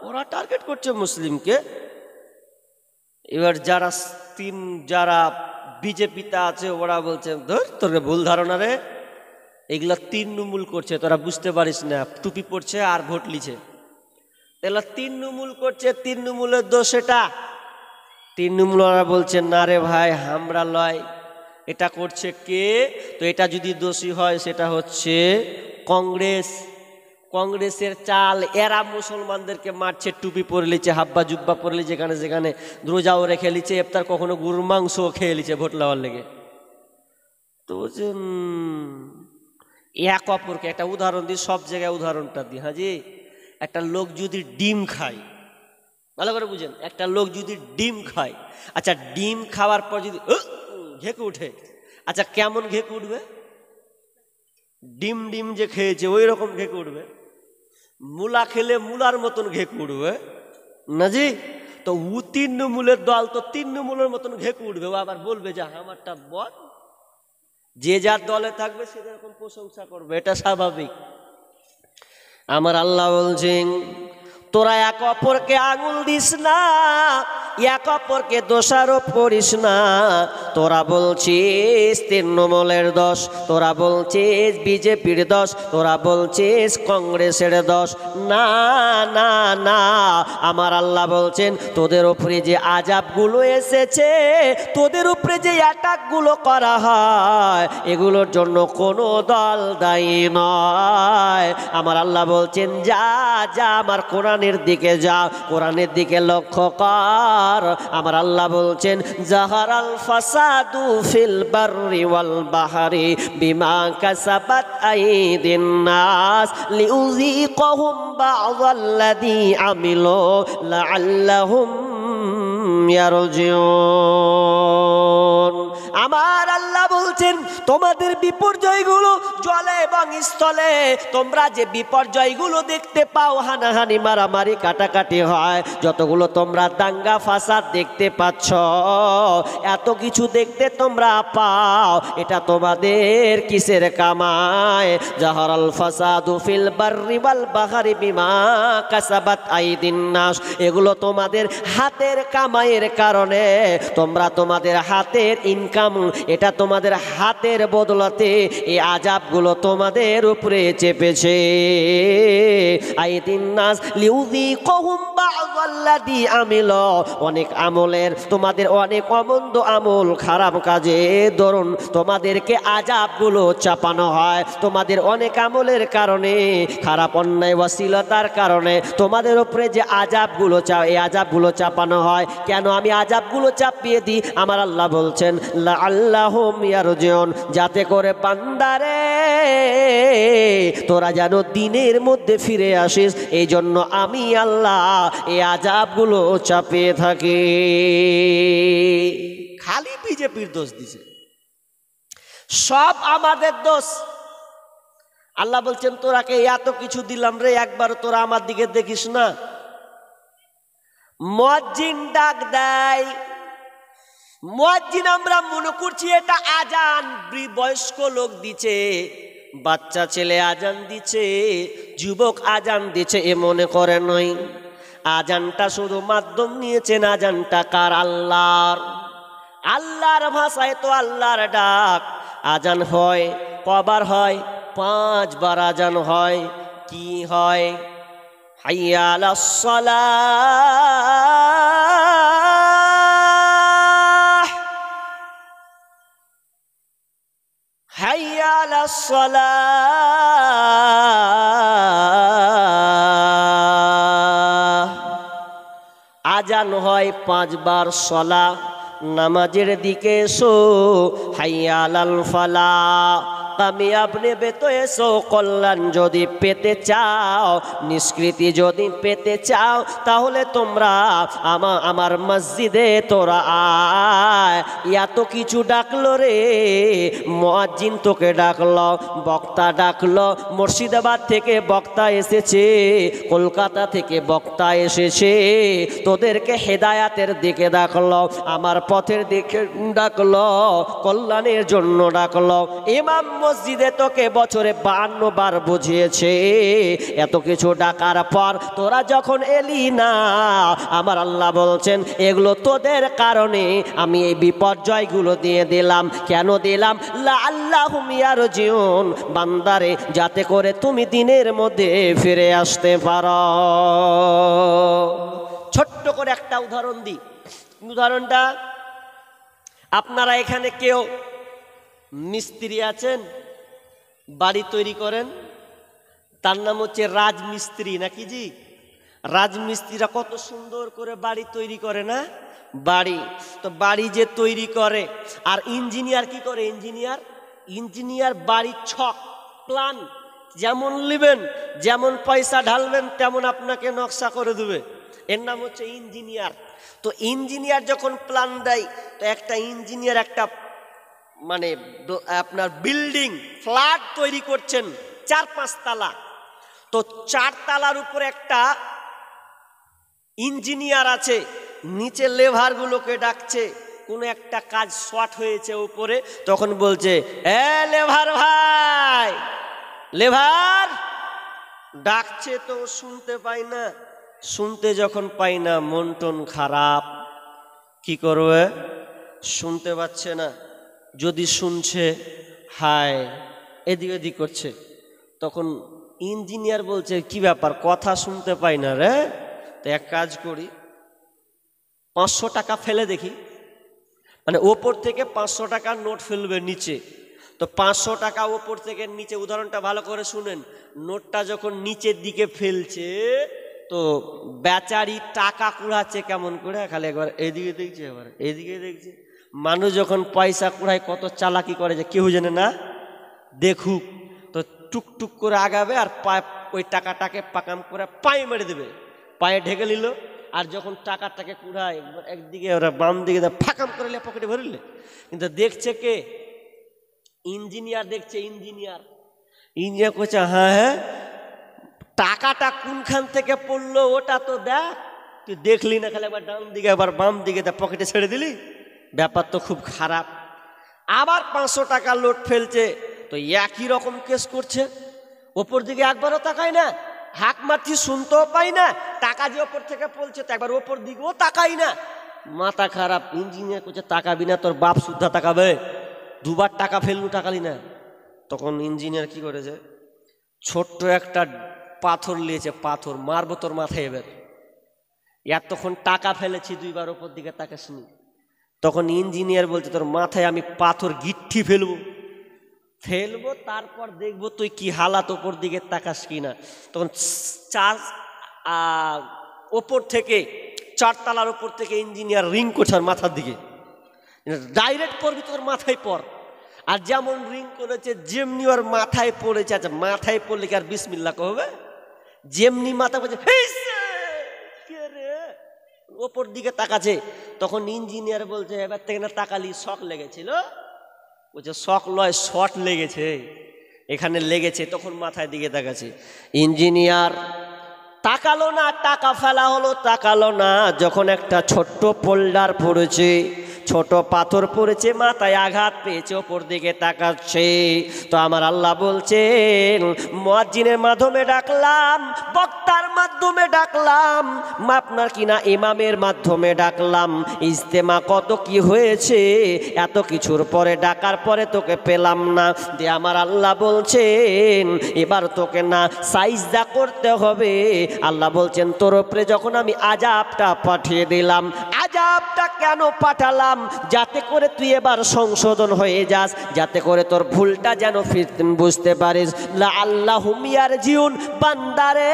ওরা টার্গেট করছে মুসলিমকে। এবার যারা বিজেপিতে আছে ওরা বলছে ধর তোর ভুল ধারণা রে, এগুলা তৃণমূল করছে, তোরা বুঝতে পারিস না, টুপি পড়ছে আর ভোট লিছে। এগুলা তৃণমূল করছে, তৃণমূলের দোষ এটা। তৃণমূল ওরা বলছে না রে ভাই, আমরা লয়, এটা করছে কে? তো এটা যদি দোষী হয় সেটা হচ্ছে কংগ্রেস। কংগ্রেসের চাল, এরা মুসলমানদেরকে মারছে, টুপি পরে লিছে, হাব্বা জুব্বা পরে লিছে, যেখানে যেখানে রোজাও রেখে লিছে, ইফতার কখনো গরুর মাংসও খেয়ে লিছে ভোট লওয়ার লেগে। তো বলছে এক অপরকে একটা উদাহরণ দিই, সব জায়গায় উদাহরণটা দিই। হাজি, একটা লোক যদি ডিম খায়, ভালো করে বুঝেন, একটা লোক যদি ডিম খায়, আচ্ছা ডিম খাওয়ার পর যদি ঘেঁকে উঠে, আচ্ছা কেমন ঘেঁকে উঠবে? ডিম ডিম যে খেয়েছে ওই রকম ঘেঁকে উঠবে। মূলা খেলে মূলার মতন ঘেঁকে উঠবে না জি? তো তৃণমূলের দল তো তৃণমূলের মতন ঘেঁকে উঠবে। ও আবার বলবে যে আমারটা বল। যে যার দলে থাকবে সে যেরকম প্রশংসা করবে, এটা স্বাভাবিক। আমার আল্লাহ বলছেন তোরা এক অপরকে আঙুল দিস না, এক অপরকে দোষারোপ করিস না। তোরা বলছিস তৃণমূলের দোষ, তোরা বলছিস বিজেপির দোষ, তোরা বলছিস কংগ্রেসের দোষ। না না না, আমার আল্লাহ বলছেন তোদের উপরে যে আযাবগুলো এসেছে, তোদের উপরে যে অ্যাটাকগুলো করা হয়, এগুলোর জন্য কোনো দল দায়ী নয়। আমার আল্লাহ বলছেন যা যা আমার কোরআনের দিকে যা, কোরআনের দিকে লক্ষ্য কর। আমার আল্লাহ বলছেন জাহারাল ফাসাদু ফিল বাররি ওয়াল বাহরি বিমা কাসাবাত আইদিন নাস লিউযীকাহুম বা'যাল্লাযী আমিলু লাআল্লাহুম ইয়ারজিউন। আমার আল্লাহ বলছেন তোমাদের বিপর্যয়গুলো জলে এবং স্থলে, তোমরা যে বিপর্যয়গুলো দেখতে পাও, হানাহানি মারামারি কাটাকাটি হয়, যতগুলো তোমরা দাঙ্গা ফাসাদ দেখতে পাচ্ছ, এত কিছু দেখতে তোমরা পাও, এটা তোমাদের কিসের কামায়? জাহারাল ফাসাদু ফিল বাররি ওয়াল বাহরি বিমা কাসাবাত আইদিন নাস, এগুলো তোমাদের হাতের কামাইয়ের কারণে, তোমরা তোমাদের হাতের ইনকাম, এটা তোমাদের হাতের বদলতে এই আযাবগুলো তোমাদের উপরে চেপেছে। আইদিন নাস লিউযীকাহুম বা'যাল্লাযী আমিলু, অনেক আমলের তোমাদের অনেক অমন্দ আমল, খারাপ কাজে দরুন তোমাদেরকে আযাবগুলো চাপানো হয়। তোমাদের অনেক আমলের কারণে, খারাপ অন্যায় অশ্লীলতার কারণে তোমাদের উপরে যে আযাবগুলো এই আযাবগুলো চাপানো হয়। কেন আমি আযাবগুলো চাপিয়ে দিই? আমার আল্লাহ বলছেন লাআল্লাহুম ইয়ারজিউন, যাতে করে বান্দারে তোরা যেন দিনের মধ্যে ফিরে আসিস, এই জন্য আমি আল্লাহ এই আযাবগুলো চাপিয়ে থাকি। খালি বিজেপির দোষ দিছে, সব আমাদের দোষ। আল্লাহ বলছেন তোরাকে এত কিছু দিলাম রে, একবার তোরা আমার দিকে দেখিস না। মুয়াজ্জিন ডাক দেয়, মুয়াজ্জিন আমরা মনে করছি এটা আজান, বয়স্ক লোক দিচ্ছে, বাচ্চা ছেলে আজান দিচ্ছে, যুবক আজান দিচ্ছে, এ মনে করে নয়। আজানটা শুধু মাধ্যম নিয়েছেন, আজানটা কার? আল্লাহর। আল্লাহর ভাষায় তো আল্লাহর ডাক। আজান হয় কবার হয়? 5 বার আজান হয়। কি হয়? হাইয়া আলাস সালাহ, হাইয়া আলাস সালাহ। আজান হয় 5 বার। সালাহ, নামাজের দিকে এসো। হাইয়া আলাল ফালাহ, কামিয়াব নেবে তো এসো। কল্যাণ যদি পেতে চাও, নিষ্কৃতি যদি পেতে চাও, তাহলে তোমরা আমার মসজিদে তোরা আয়। এত কিছু ডাকলো রে, মুয়াজ্জিন তোকে ডাকলো, বক্তা ডাকলো, মুর্শিদাবাদ থেকে বক্তা এসেছে, কলকাতা থেকে বক্তা এসেছে, তোদেরকে হেদায়াতের দিকে ডাকলো, আমার পথের দিকে ডাকলো, কল্যাণের জন্য ডাকলো। ইমাম মসজিদে তোকে বছরে 52 বার বুঝিয়েছে, এত কিছু ডাকার পর তোরা যখন এলি না, আমার আল্লাহ বলছেন এগুলো তোদের কারণে আমি এই বিপর্যয়গুলো দিয়ে দিলাম। কেন দিলাম? লাআল্লাহুম ইয়ারজিউন, বান্দারে যাতে করে তুমি দিনের মধ্যে ফিরে আসতে পারো। ছোট্ট করে একটা উদাহরণ দিই। উদাহরণটা, আপনারা এখানে কেউ মিস্ত্রি আছেন, বাড়ি তৈরি করেন, তার নাম হচ্ছে রাজমিস্ত্রি, নাকি জি? রাজমিস্ত্রিরা কত সুন্দর করে বাড়ি তৈরি করে না? বাড়ি তো বাড়ি যে তৈরি করে, আর ইঞ্জিনিয়ার কি করে? ইঞ্জিনিয়ার বাড়ির ছক প্ল্যান যেমন নেবেন, যেমন পয়সা ঢালবেন তেমন আপনাকে নকশা করে দেবে। এর নাম হচ্ছে ইঞ্জিনিয়ার। তো ইঞ্জিনিয়ার যখন প্ল্যান দেয়, তো একটা ইঞ্জিনিয়ার একটা মানে আপনার বিল্ডিং ফ্ল্যাট তৈরি করছেন 4-5 তালা, তো 4 তালার উপরে একটা ইঞ্জিনিয়ার আছে, নিচে লেভারগুলোকে ডাকছে, কোনো একটা কাজ শর্ট হয়েছে উপরে, তখন বলছে এ লেভার ভাই, লেভার ডাকছে, তো শুনতে পাই না। শুনতে যখন পাই না, মন টন খারাপ, কি করবে? শুনতে পাচ্ছে না। যদি শুনছে, হায় এদিক ওদিক করছে, তখন ইঞ্জিনিয়ার বলছে কি ব্যাপার, কথা শুনতে পাই না রে? তো এক কাজ করি, 500 টাকা ফেলে দেখি। মানে ওপর থেকে 500 টাকার নোট ফেলবে নিচে, তো 500 টাকা ওপর থেকে নিচে, উদাহরণটা ভালো করে শুনেন। নোটটা যখন নিচের দিকে ফেলছে, তো বেচারি টাকা কুড়াচ্ছে কেমন করে, খালি একবার এদিকে দেখছে, একবার এদিকে দেখছে। মানুষ যখন পয়সা কুড়ায় কত চালাকি করে যে কেউ জানে না, দেখুক। তো টুকটুক করে আগাবে, আর ওই টাকাটাকে পাকাম করে পায়ে মেরে দেবে, পায়ে ঢেকে নিল। আর যখন টাকাটাকে কুড়ায়, একদিকে ওরা বাম দিকে ফাঁকাম করে পকেটে ভরিলে, কিন্তু দেখছে কে? ইঞ্জিনিয়ার দেখছে। ইঞ্জিনিয়ার করছে হ্যাঁ, টাকাটা কোনখান থেকে পড়লো ওটা তো দেখ, তুই দেখলি না, খালি একবার ডান দিকে একবার বাম দিকে পকেটে ছেড়ে দিলি, ব্যাপার তো খুব খারাপ। আবার 500 টাকা লোট ফেলছে, তো একই রকম কেস করছে। ওপর দিকে একবারও তাকায় না, হাঁক মারছি শুনতেও পাই না, টাকা যে ওপর থেকে পড়ছে তো একবার ওপর দিকেও তাকাই না, মাথা খারাপ। ইঞ্জিনিয়ার করছে তাকাবি না, তোর বাপ সুদ্ধা তাকাবে, 2 বার টাকা ফেললু টাকালি না। তখন ইঞ্জিনিয়ার কি করেছে, ছোট্ট একটা পাথর নিয়েছে, পাথর মারবো তোর মাথায় এবার, এতক্ষণ টাকা ফেলেছি 2 বার ওপর দিকে তাকাসনি। তখন ইঞ্জিনিয়ার বলছে তোর মাথায় আমি পাথর গিট্টি ফেলবো, তারপর দেখবো তুই কি হালাত, ওপর দিকে তাকাস কিনা। তখন ওপর থেকে 4 তালার ওপর থেকে ইঞ্জিনিয়ার রিং করছে মাথার দিকে, ডাইরেক্ট পড়বি তোর মাথায় পর। আর যেমন রিং করেছে, যেমনি ওর মাথায় পড়েছে, আচ্ছা মাথায় পড়লে কি আর বিসমিল্লাহ কবে? যেমনি মাথা পড়ছে, ওপর দিকে তাকাচ্ছে। তখন ইঞ্জিনিয়ার বলছে এবার থেকে না তাকালি, শক লেগেছিল। বলছে শক লয়, শর্ট লেগেছে, এখানে লেগেছে। তখন মাথায় দিকে তাকাচ্ছে। ইঞ্জিনিয়ার তাকালো না, টাকা ফেলা হলো, তাকালো না। যখন একটা ছোট্ট পোল্ডার পড়েছে, ছোট পাথর পড়েছে, মাথায় আঘাত পেয়েছে, ওপর দিকে তাকাচ্ছে। তো আমার আল্লাহ বলছেন মুয়াজ্জিনের মাধ্যমে ডাকলাম, বক্তার মাধ্যমে ডাকলাম, আপনার কিনা ইমামের মাধ্যমে ডাকলাম, ইজতেমা কত কি হয়েছে, এত কিছুর পরে ডাকার পরে তোকে পেলাম না। দিয়ে আমার আল্লাহ বলছেন এবার তোকে না সাজদা করতে হবে। আল্লাহ বলছেন তোর উপরে যখন আমি আযাবটা পাঠিয়ে দিলাম, আযাবটা কেন পাঠালাম? যাতে করে তুই এবার সংশোধন হয়ে যাস, যাতে করে তোর ভুলটা যেন বুঝতে পারিস। লাআল্লাহুম ইয়ারজিউন, বান্দারে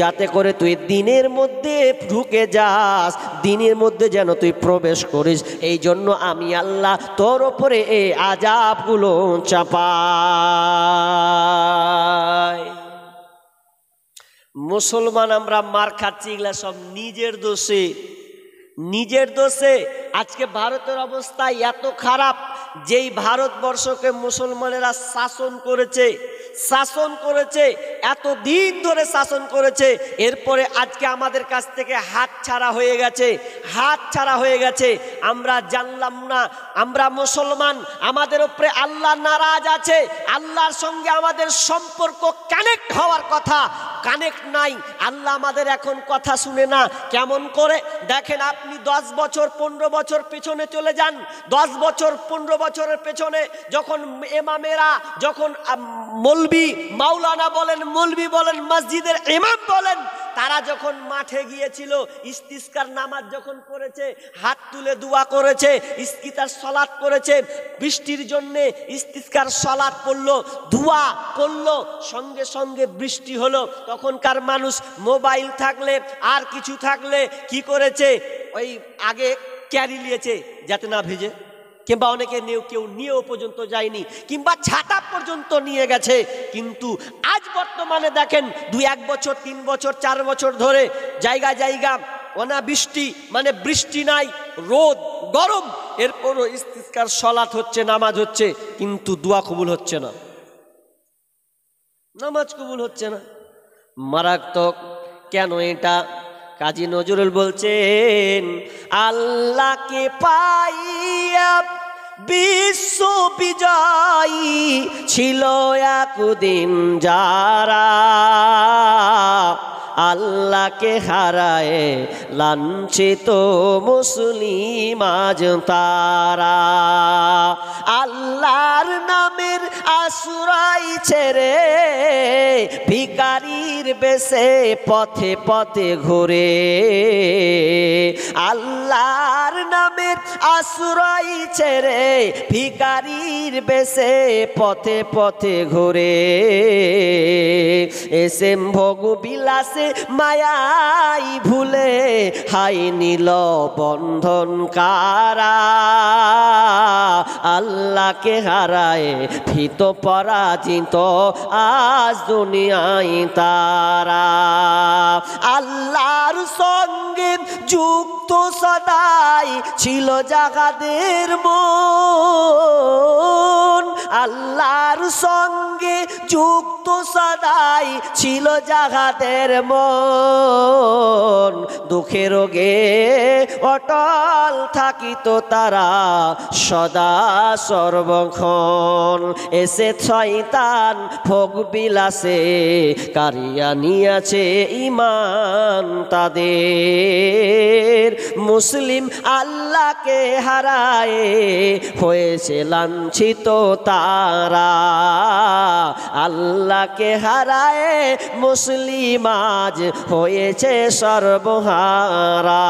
যাতে করে তুই দিনের মধ্যে ঢুকে যাস, দিনের মধ্যে যেন তুই প্রবেশ করিস। এই জন্য আমি আল্লাহ তোর ওপরে এই আযাবগুলো চাপাই। মুসলমান আমরা মার খাচ্ছি, এগুলা সব নিজের দোষে। আজকে ভারতের অবস্থা এত খারাপ, যেই ভারতবর্ষকে মুসলমানেরা শাসন করেছে এতদিন ধরে শাসন করেছে, এরপরে আজকে আমাদের কাছ থেকে হাত ছাড়া হয়ে গেছে। আমরা জানলাম না আমরা মুসলমান, আমাদের উপরে আল্লাহ নারাজ আছে, আল্লাহর সঙ্গে আমাদের সম্পর্ক কানেক্ট হওয়ার কথা, কানেক্ট নাই। আল্লাহ আমাদের এখন কথা শুনে না। কেমন করে দেখেন, আপনি 10 বছর 15 বছর পেছনে চলে যান। 10 বছর 15 বছরের পেছনে যখন ইমামেরা, যখন মৌলবি মাওলানা বলেন, মৌলবি বলেন, মসজিদের ইমাম বলেন, তারা যখন মাঠে গিয়েছিল, ইস্তিসকার নামাজ যখন করেছে, হাত তুলে দোয়া করেছে, ইস্তিসকার সালাত করেছে, বৃষ্টির জন্য ইস্তিসকার সালাত পড়লো, দোয়া করলো, সঙ্গে সঙ্গে বৃষ্টি হলো। তখনকার মানুষ মোবাইল থাকলে আর কিছু থাকলে কি করেছে, ওই আগে ক্যারি নিয়েছে যাতে না ভিজে, কিংবা অনেকে কেউ নিয়েও পর্যন্ত যায়নি, কিংবা ছাতা পর্যন্ত নিয়ে গেছে। কিন্তু আজ বর্তমানে দেখেন 2-1 বছর 3 বছর 4 বছর ধরে জায়গা অনাবৃষ্টি, মানে বৃষ্টি নাই, রোদ গরম, এরপরও ইস্তিসকার সালাত হচ্ছে, নামাজ হচ্ছে, কিন্তু দোয়া কবুল হচ্ছে না, নামাজ কবুল হচ্ছে না। মারাত্মক। কেন এটা? কাজী নজরুল বলছেন, আল্লাহকে পাইয়া বিশ্ব বিজয়ী ছিল একদিন যারা, আল্লাহকে হারায় লাঞ্ছিত মুসলিম আজ তারা। আল্লাহর নামের আশ্রয় ছেড়ে ভিখারির বেশে পথে পথে ঘুরে, আল্লাহর নামের আশ্রয় ছেড়ে ভিখারির বেশে পথে পথে ঘুরে, এসে ভোগ বিলাসে মায়াই ভুলে হাই নীল বন্ধন কারা, আল্লাহকে হারায় ভীত পরাজিত আজ দুনিয়ায় তারা। আল্লাহর সঙ্গে যুক্ত সদাই ছিল যাহাদের মন, আল্লাহর সঙ্গে যুক্ত সদাই ছিল যাহাদের মন, দুঃখে রোগে অটল থাকিত তারা সদা সর্বক্ষণ। এসে শয়তান ভোগ বিলাসে কারিয়া নিয়াছে ঈমান তাদের, মুসলিম আল্লাহকে হারায় হয়েছে লাঞ্ছিত তারা, আল্লাহকে হারায় মুসলিম আজ হয়েছে সর্বহারা।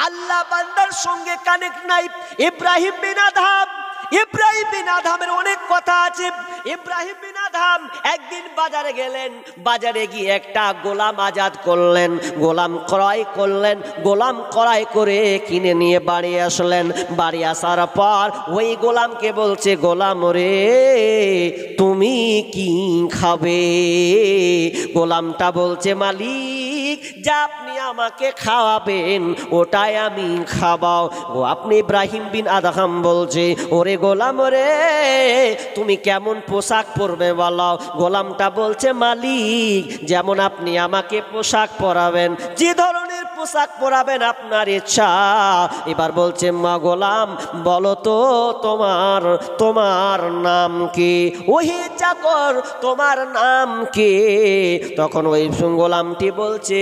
আল্লাহ বান্দার সঙ্গে কানেক্ট নাই। ইব্রাহিম বিন আদহামের অনেক কথা আছে। ইব্রাহিম বিন আদহাম একদিন বাজারে গেলেন, বাজারে গিয়ে একটা গোলাম আজাদ করলেন, গোলাম ক্রয় করলেন, গোলাম ক্রয় করে কিনে নিয়ে বাড়ি আসলেন। বাড়ি আসার পর ওই গোলামকে বলছে, গোলাম রে তুমি কি খাবে? গোলামটা বলছে, মালিক যা আপনি আমাকে খাওয়াবেন ওটাই আমি খাওয়াও। ও আপনি ইব্রাহিম বিন আদহাম বলছে, ওরে গোলাম রে তুমি কেমন পোশাক পরবে বলো? গোলামটা বলছে, মালিক যেমন আপনি আমাকে পোশাক পরাবেন, যে ধরনের পোশাক পরাবেন আপনার ইচ্ছা। এবার বলছে, মা গোলাম বলো তো তোমার নাম কি? ওহে চাকর তোমার নাম কি? তখন ওই গোলামটি বলছে,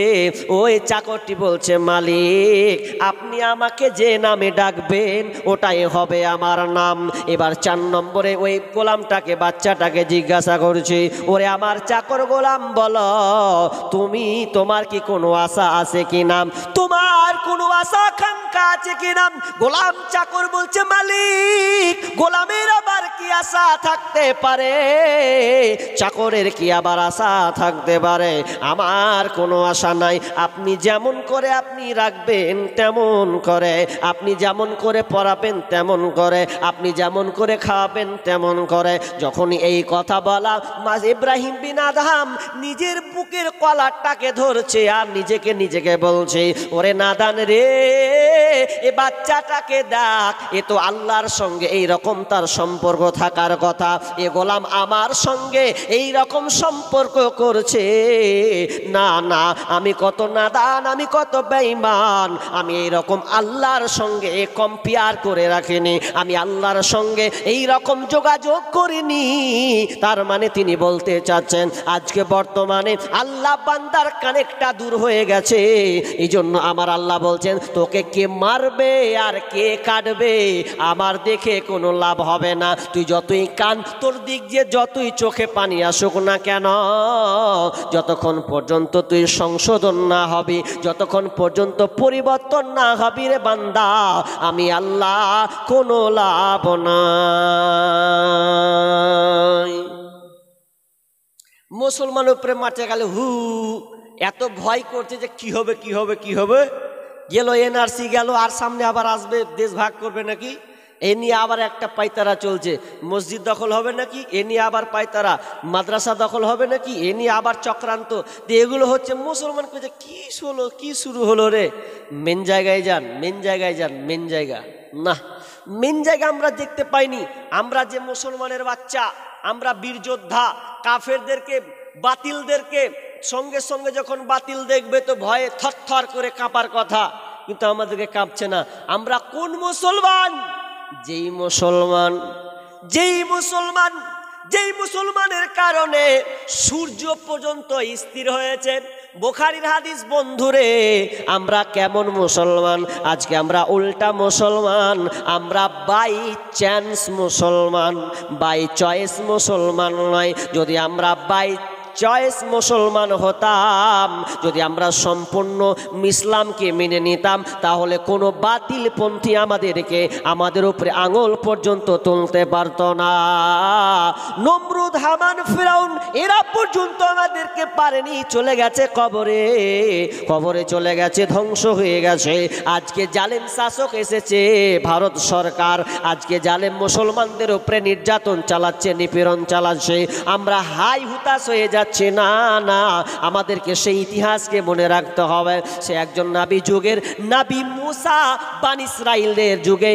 ওই চাকরটি বলছে, মালিক আপনি আমাকে যে নামে ডাকবেন ওটাই হবে আমার নাম। এবার 4 নম্বরে ওই গোলামটাকে, বাচ্চাটাকে জিজ্ঞাসা করছে, ওরে আমার চাকর গোলাম বলো তোমার কি কোনো আশা আছে কি নাম? তোমার কোনো আশা আকাঙ্ক্ষা আছে কি নাম? গোলাম চাকর বলছে, মালিক গোলামের আবার কি আশা থাকতে পারে, চাকরের কি আবার আশা থাকতে পারে? আমার কোনো আশা নাই। আপনি যেমন করে আপনি রাখবেন তেমন করে, আপনি যেমন করে পড়াবেন তেমন করে, আপনি যেমন করে খাওয়াবেন তেমন করে। যখন এই কথা বলা, ইব্রাহিম বিন আদহাম নিজের বুকের কলারটাকে ধরছে আর নিজেকে বলছে, ওরে নাদান রে, এ বাচ্চাটাকে দেখ, এ তো আল্লাহর সঙ্গে এই রকম তার সম্পর্ক থাকার কথা, এ গোলাম আমার সঙ্গে এই রকম সম্পর্ক করছে। না না, আমি কত নাদান, আমি কত বেঈমান, আমি এই রকম আল্লাহর সঙ্গে কম্পেয়ার করে রাখিনি, আমি আল্লাহর সঙ্গে এই রকম যোগাযোগ করিনি। তার মানে তিনি বলতে চাচ্ছেন আজকে বর্তমানে আল্লাহ বান্দার কানেকটা দূর হয়ে গেছে। এই জন্য আমার আল্লাহ বলছেন, তোকে কে মারবে আর কে কাটবে আমার দেখে কোনো লাভ হবে না। তুই যতই কান, তোর দিক দিয়ে যতই চোখে পানি আসুক না কেন, যতক্ষণ পর্যন্ত তুই সংশোধন না হবি, যতক্ষণ পর্যন্ত পরিবর্তন না হবি রে বান্দা, আমি আল্লাহ কোনো লাভ নাই। মুসলমানের উপরে মারতে গেলে এত ভয় করছে যে কি হবে কি হবে কি হবে। গেল এনআরসি গেল, আর সামনে আবার আসবে দেশ ভাগ করবে নাকি, এ নিয়ে আবার একটা পায়তারা চলছে। মসজিদ দখল হবে নাকি, এ নিয়ে আবার পায়তারা। মাদ্রাসা দখল হবে নাকি, এ নিয়ে আবার চক্রান্ত। এগুলো হচ্ছে মুসলমান করছে। কি শুরু হলো রে? মেন জায়গায় যান, মেন জায়গায় যান, মেন জায়গা না, মেন জায়গা আমরা দেখতে পাইনি। আমরা যে মুসলমানের বাচ্চা, আমরা বীর যোদ্ধা, কাফেরদেরকে বাতিলদেরকে সঙ্গে সঙ্গে যখন বাতিল দেখবে তো ভয়ে থরথর করে কাঁপার কথা, কিন্তু আমাদেরকে কাঁপছে না। আমরা কোন মুসলমান? যেই মুসলমানের কারণে সূর্য পর্যন্ত স্থির হয়েছে। বুখারীর হাদিস বন্ধুরে, আমরা কেমন মুসলমান? আজকে আমরা উল্টা মুসলমান। আমরা বাই চান্স মুসলমান, বাই চয়েস মুসলমান নয়। যদি আমরা বাই চয়েস মুসলমান হতাম, যদি আমরা সম্পূর্ণ ইসলামকে মেনে নিতাম, তাহলে কোনো বাতিলপন্থী আমাদের উপরে আঙুল পর্যন্ত তুলতে পারত না। নমরুদ, হামান, ফিরাউন এরা পর্যন্ত আমাদেরকে পারেনি, চলে গেছে কবরে চলে গেছে, ধ্বংস হয়ে গেছে। আজকে জালেম শাসক এসেছে ভারত সরকার, আজকে জালেম মুসলমানদের উপরে নির্যাতন চালাচ্ছে, নিপীড়ন চালাচ্ছে। আমরা হাই হুতাশ হয়ে যাচ্ছি। না না, আমাদেরকে সেই ইতিহাসকে মনে রাখতে হবে। সে একজন নাবী যুগের, নাবী মূসা, বানি ইসরাইলের যুগে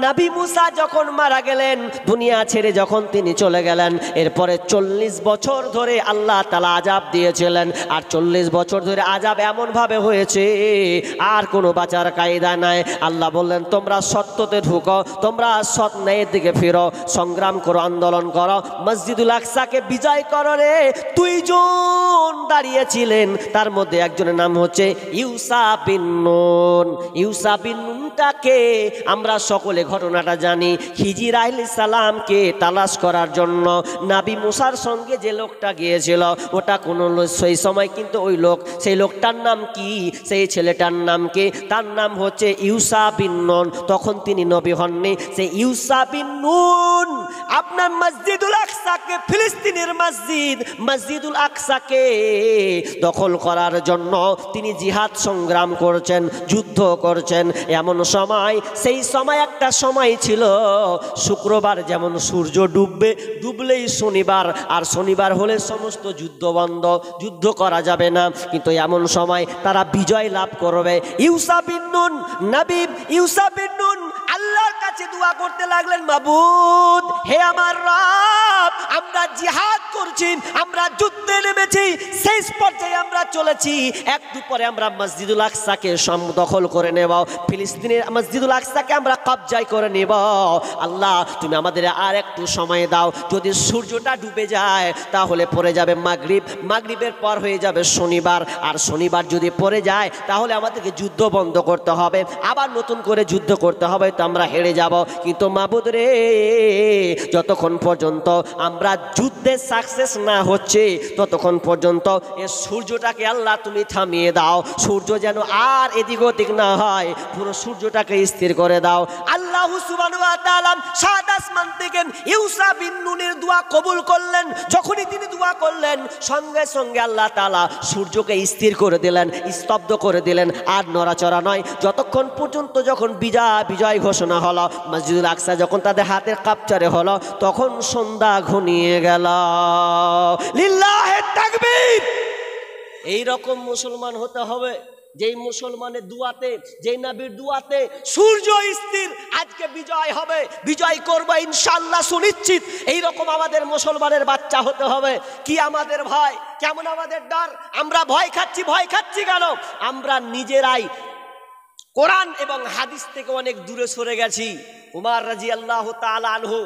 নাবী মূসা যখন মারা গেলেন, দুনিয়া ছেড়ে যখন তিনি চলে গেলেন, এরপরে 40 বছর ধরে আল্লাহ তাআলা আযাব দিয়েছিলেন। আর 40 বছর ধরে আযাব এমনভাবে হয়েছে আর কোনো বাঁচার কায়দা নাই। আল্লাহ বললেন, তোমরা সত্যতে ঢুকো, তোমরা সৎ ন্যায়ের দিকে ফিরো, সংগ্রাম করো, আন্দোলন করো, মসজিদুল আকসাকে বিজয় করো রে। 2 জন দাঁড়িয়েছিলেন, তার মধ্যে একজনের নাম হচ্ছে ইউসা বিন নুনটাকে আমরা সকলে ঘটনাটা জানি। খিজির আলাইহিস সালামকে তালাশ করার জন্য নবী মুসার সঙ্গে যে লোকটা গিয়েছিল, ওটা কোনো সেই সময় কিন্তু সেই লোকটার নাম কি, সেই ছেলেটার নাম কি? তার নাম হচ্ছে ইউসা বিন নুন। তখন তিনি নবী হননি। সেই ইউসা বিন নুন আপনার মসজিদুল আকসাকে, ফিলিস্তিনের মসজিদুল আকসাকে দখল করার জন্য তিনি জিহাদ সংগ্রাম করছেন, যুদ্ধ করছেন। এমন সময়, সেই সময় একটা সময় ছিল শুক্রবার যেমন সূর্য ডুবলেই শনিবার, আর শনিবার হলে সমস্ত যুদ্ধ বন্ধ, যুদ্ধ করা যাবে না। কিন্তু এমন সময় তারা বিজয় লাভ করবে। ইউসা বিন নুন, নবী ইউসা বিন নুন আল্লাহর কাছে দোয়া করতে লাগলেন, মাবুদ, হে আমার রব, আমরা জিহাদ করছি, আমরা যুদ্ধে নেমেছি, শেষ পর্যায়ে আমরা চলেছি, একটু পরে আমরা মসজিদুল আকসাকে দখল করে নেব, ফিলিস্তিনের মসজিদুল আকসাকে আমরা কবজায় করে নেব। আল্লাহ, তুমি আমাদের আর একটু সময় দাও। যদি সূর্যটা ডুবে যায় তাহলে পড়ে যাবে মাগরিব, মাগরিবের পর হয়ে যাবে শনিবার, আর শনিবার যদি পড়ে যায় তাহলে আমাদেরকে যুদ্ধ বন্ধ করতে হবে, আবার নতুন করে যুদ্ধ করতে হবে, তো আমরা হেরে যাব। কিন্তু মাবুদ রে, যতক্ষণ পর্যন্ত আমরা যুদ্ধে সাকসেস না হচ্ছে ততক্ষণ পর্যন্ত এ সূর্যটাকে আল্লাহ তুমি থামিয়ে দাও, সূর্য যেন আর এদিক ওদিক না হয়, পুরো সূর্যটাকে স্থির করে দাও। আল্লাহ সুবহানাহু ওয়া তাআলা সাত আসমান থেকে ইউসা বিন নুনের দোয়া কবুল করলেন। যখনই তিনি দোয়া করলেন সঙ্গে সঙ্গে আল্লাহ তাআলা সূর্যকে স্থির করে দিলেন, স্তব্ধ করে দিলেন, আর নড়াচড়া নয়। যতক্ষণ পর্যন্ত যখন বিজয় ঘোষণা হলো, মসজিদুল আকসা যখন তাদের হাতের কাপচারে হলো, তখন সন্ধ্যা ঘনিয়ে গেল। লিল্লাহে তাকবীর। এইরকম মুসলমান হতে হবে যেই মুসলমানের দুয়াতে, যেই নবীর দুয়াতে সূর্য স্থির। আজকে বিজয় হবে, বিজয় করবো ইনশাআল্লাহ সুনিশ্চিত। এইরকম আমাদের মুসলমানের বাচ্চা হতে হবে। কি আমাদের ভয়, কেমন আমাদের ডর? আমরা ভয় খাচ্ছি কেন? আমরা নিজেরাই কোরআন এবং হাদিস থেকে অনেক দূরে সরে গেছি। উমর রাদিয়াল্লাহু তাআলা আনহু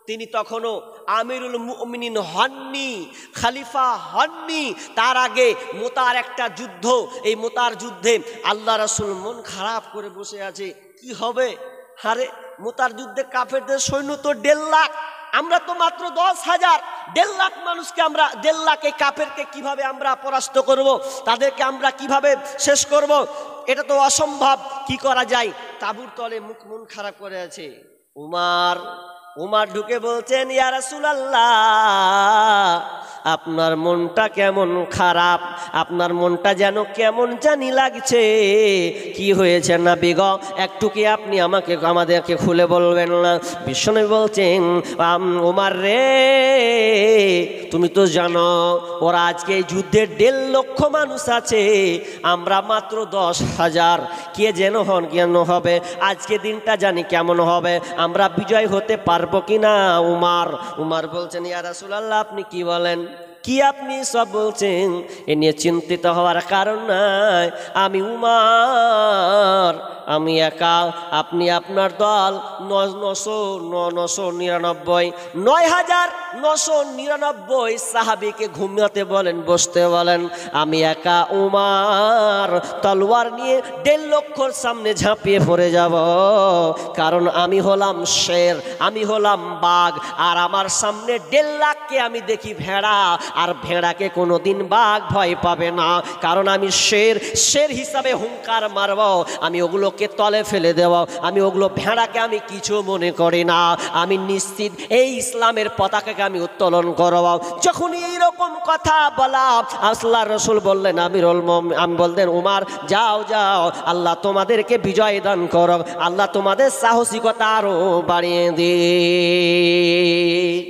তিনি তখনও আমিরুল মুমিনিন হননি, খলিফা হননি। তার আগে মুতার একটা যুদ্ধ, এই মুতার যুদ্ধে আল্লাহ রাসূল মন খারাপ করে বসে আছে। কি হবে? আরে মুতার যুদ্ধে কাফেরদের সৈন্য তো 1.5 লাখ, আমরা তো মাত্র 10,000। 1.5 লাখ মানুষকে আমরা, 1.5 লাখ এই কাফেরকে কিভাবে আমরা পরাস্ত করব? তাদেরকে আমরা কিভাবে শেষ করব? এটা তো অসম্ভব। কি করা যায়? তাঁবুর তলে মন খারাপ করে আছে। উমর ঢুকে বলছেন, ইয়া রাসূলুল্লাহ, আপনার মনটা কেমন খারাপ, আপনার মনটা যেন কেমন জানি লাগছে। কি হয়েছে নবী গো? একটু কি আপনি আমাদেরকে খুলে বলবেন না? বিশ্বনবী বলছেন, উমর রে, তুমি তো জানো ওরা আজকে এই যুদ্ধে 1.5 লক্ষ মানুষ আছে, আমরা মাত্র 10,000। কে যেন কেন হবে? আজকে দিনটা জানি কেমন হবে, আমরা বিজয় হতে পারবো কিনা? উমর বলছেন, ইয়া রাসূলুল্লাহ, আপনি কি বলেন? কি আপনি সব বলছেন? এ নিয়ে চিন্তিত হওয়ার কারণ নাই। আমি উমর, আমি একা, আপনি আপনার দল 9,999 সাহাবীকে ঘুমাতে বলেন, বসতে বলেন। আমি একা উমর তলোয়ার নিয়ে 1.5 লক্ষর সামনে ঝাঁপিয়ে পড়ে যাব, কারণ আমি হলাম শের, আমি হলাম বাঘ। আর আমার সামনে 1.5 লাখকে আমি দেখি ভেড়া, আর ভেড়াকে কোনোদিন বাঘ ভয় পাবে না, কারণ আমি শের হিসাবে হুঙ্কার মারব, আমি ওগুলোকে তলে ফেলে দেব, আমি ওগুলো ভেড়াকে আমি কিছু মনে করি না। আমি নিশ্চিত এই ইসলামের পতাকাকে আমি উত্তোলন করব। যখনই এইরকম কথা বলা, আল্লাহর রাসূল বললেন, আমি বলতেন, উমর যাও, আল্লাহ তোমাদেরকে বিজয় দান করো, আল্লাহ তোমাদের সাহসিকতা আরো বাড়িয়ে দিন।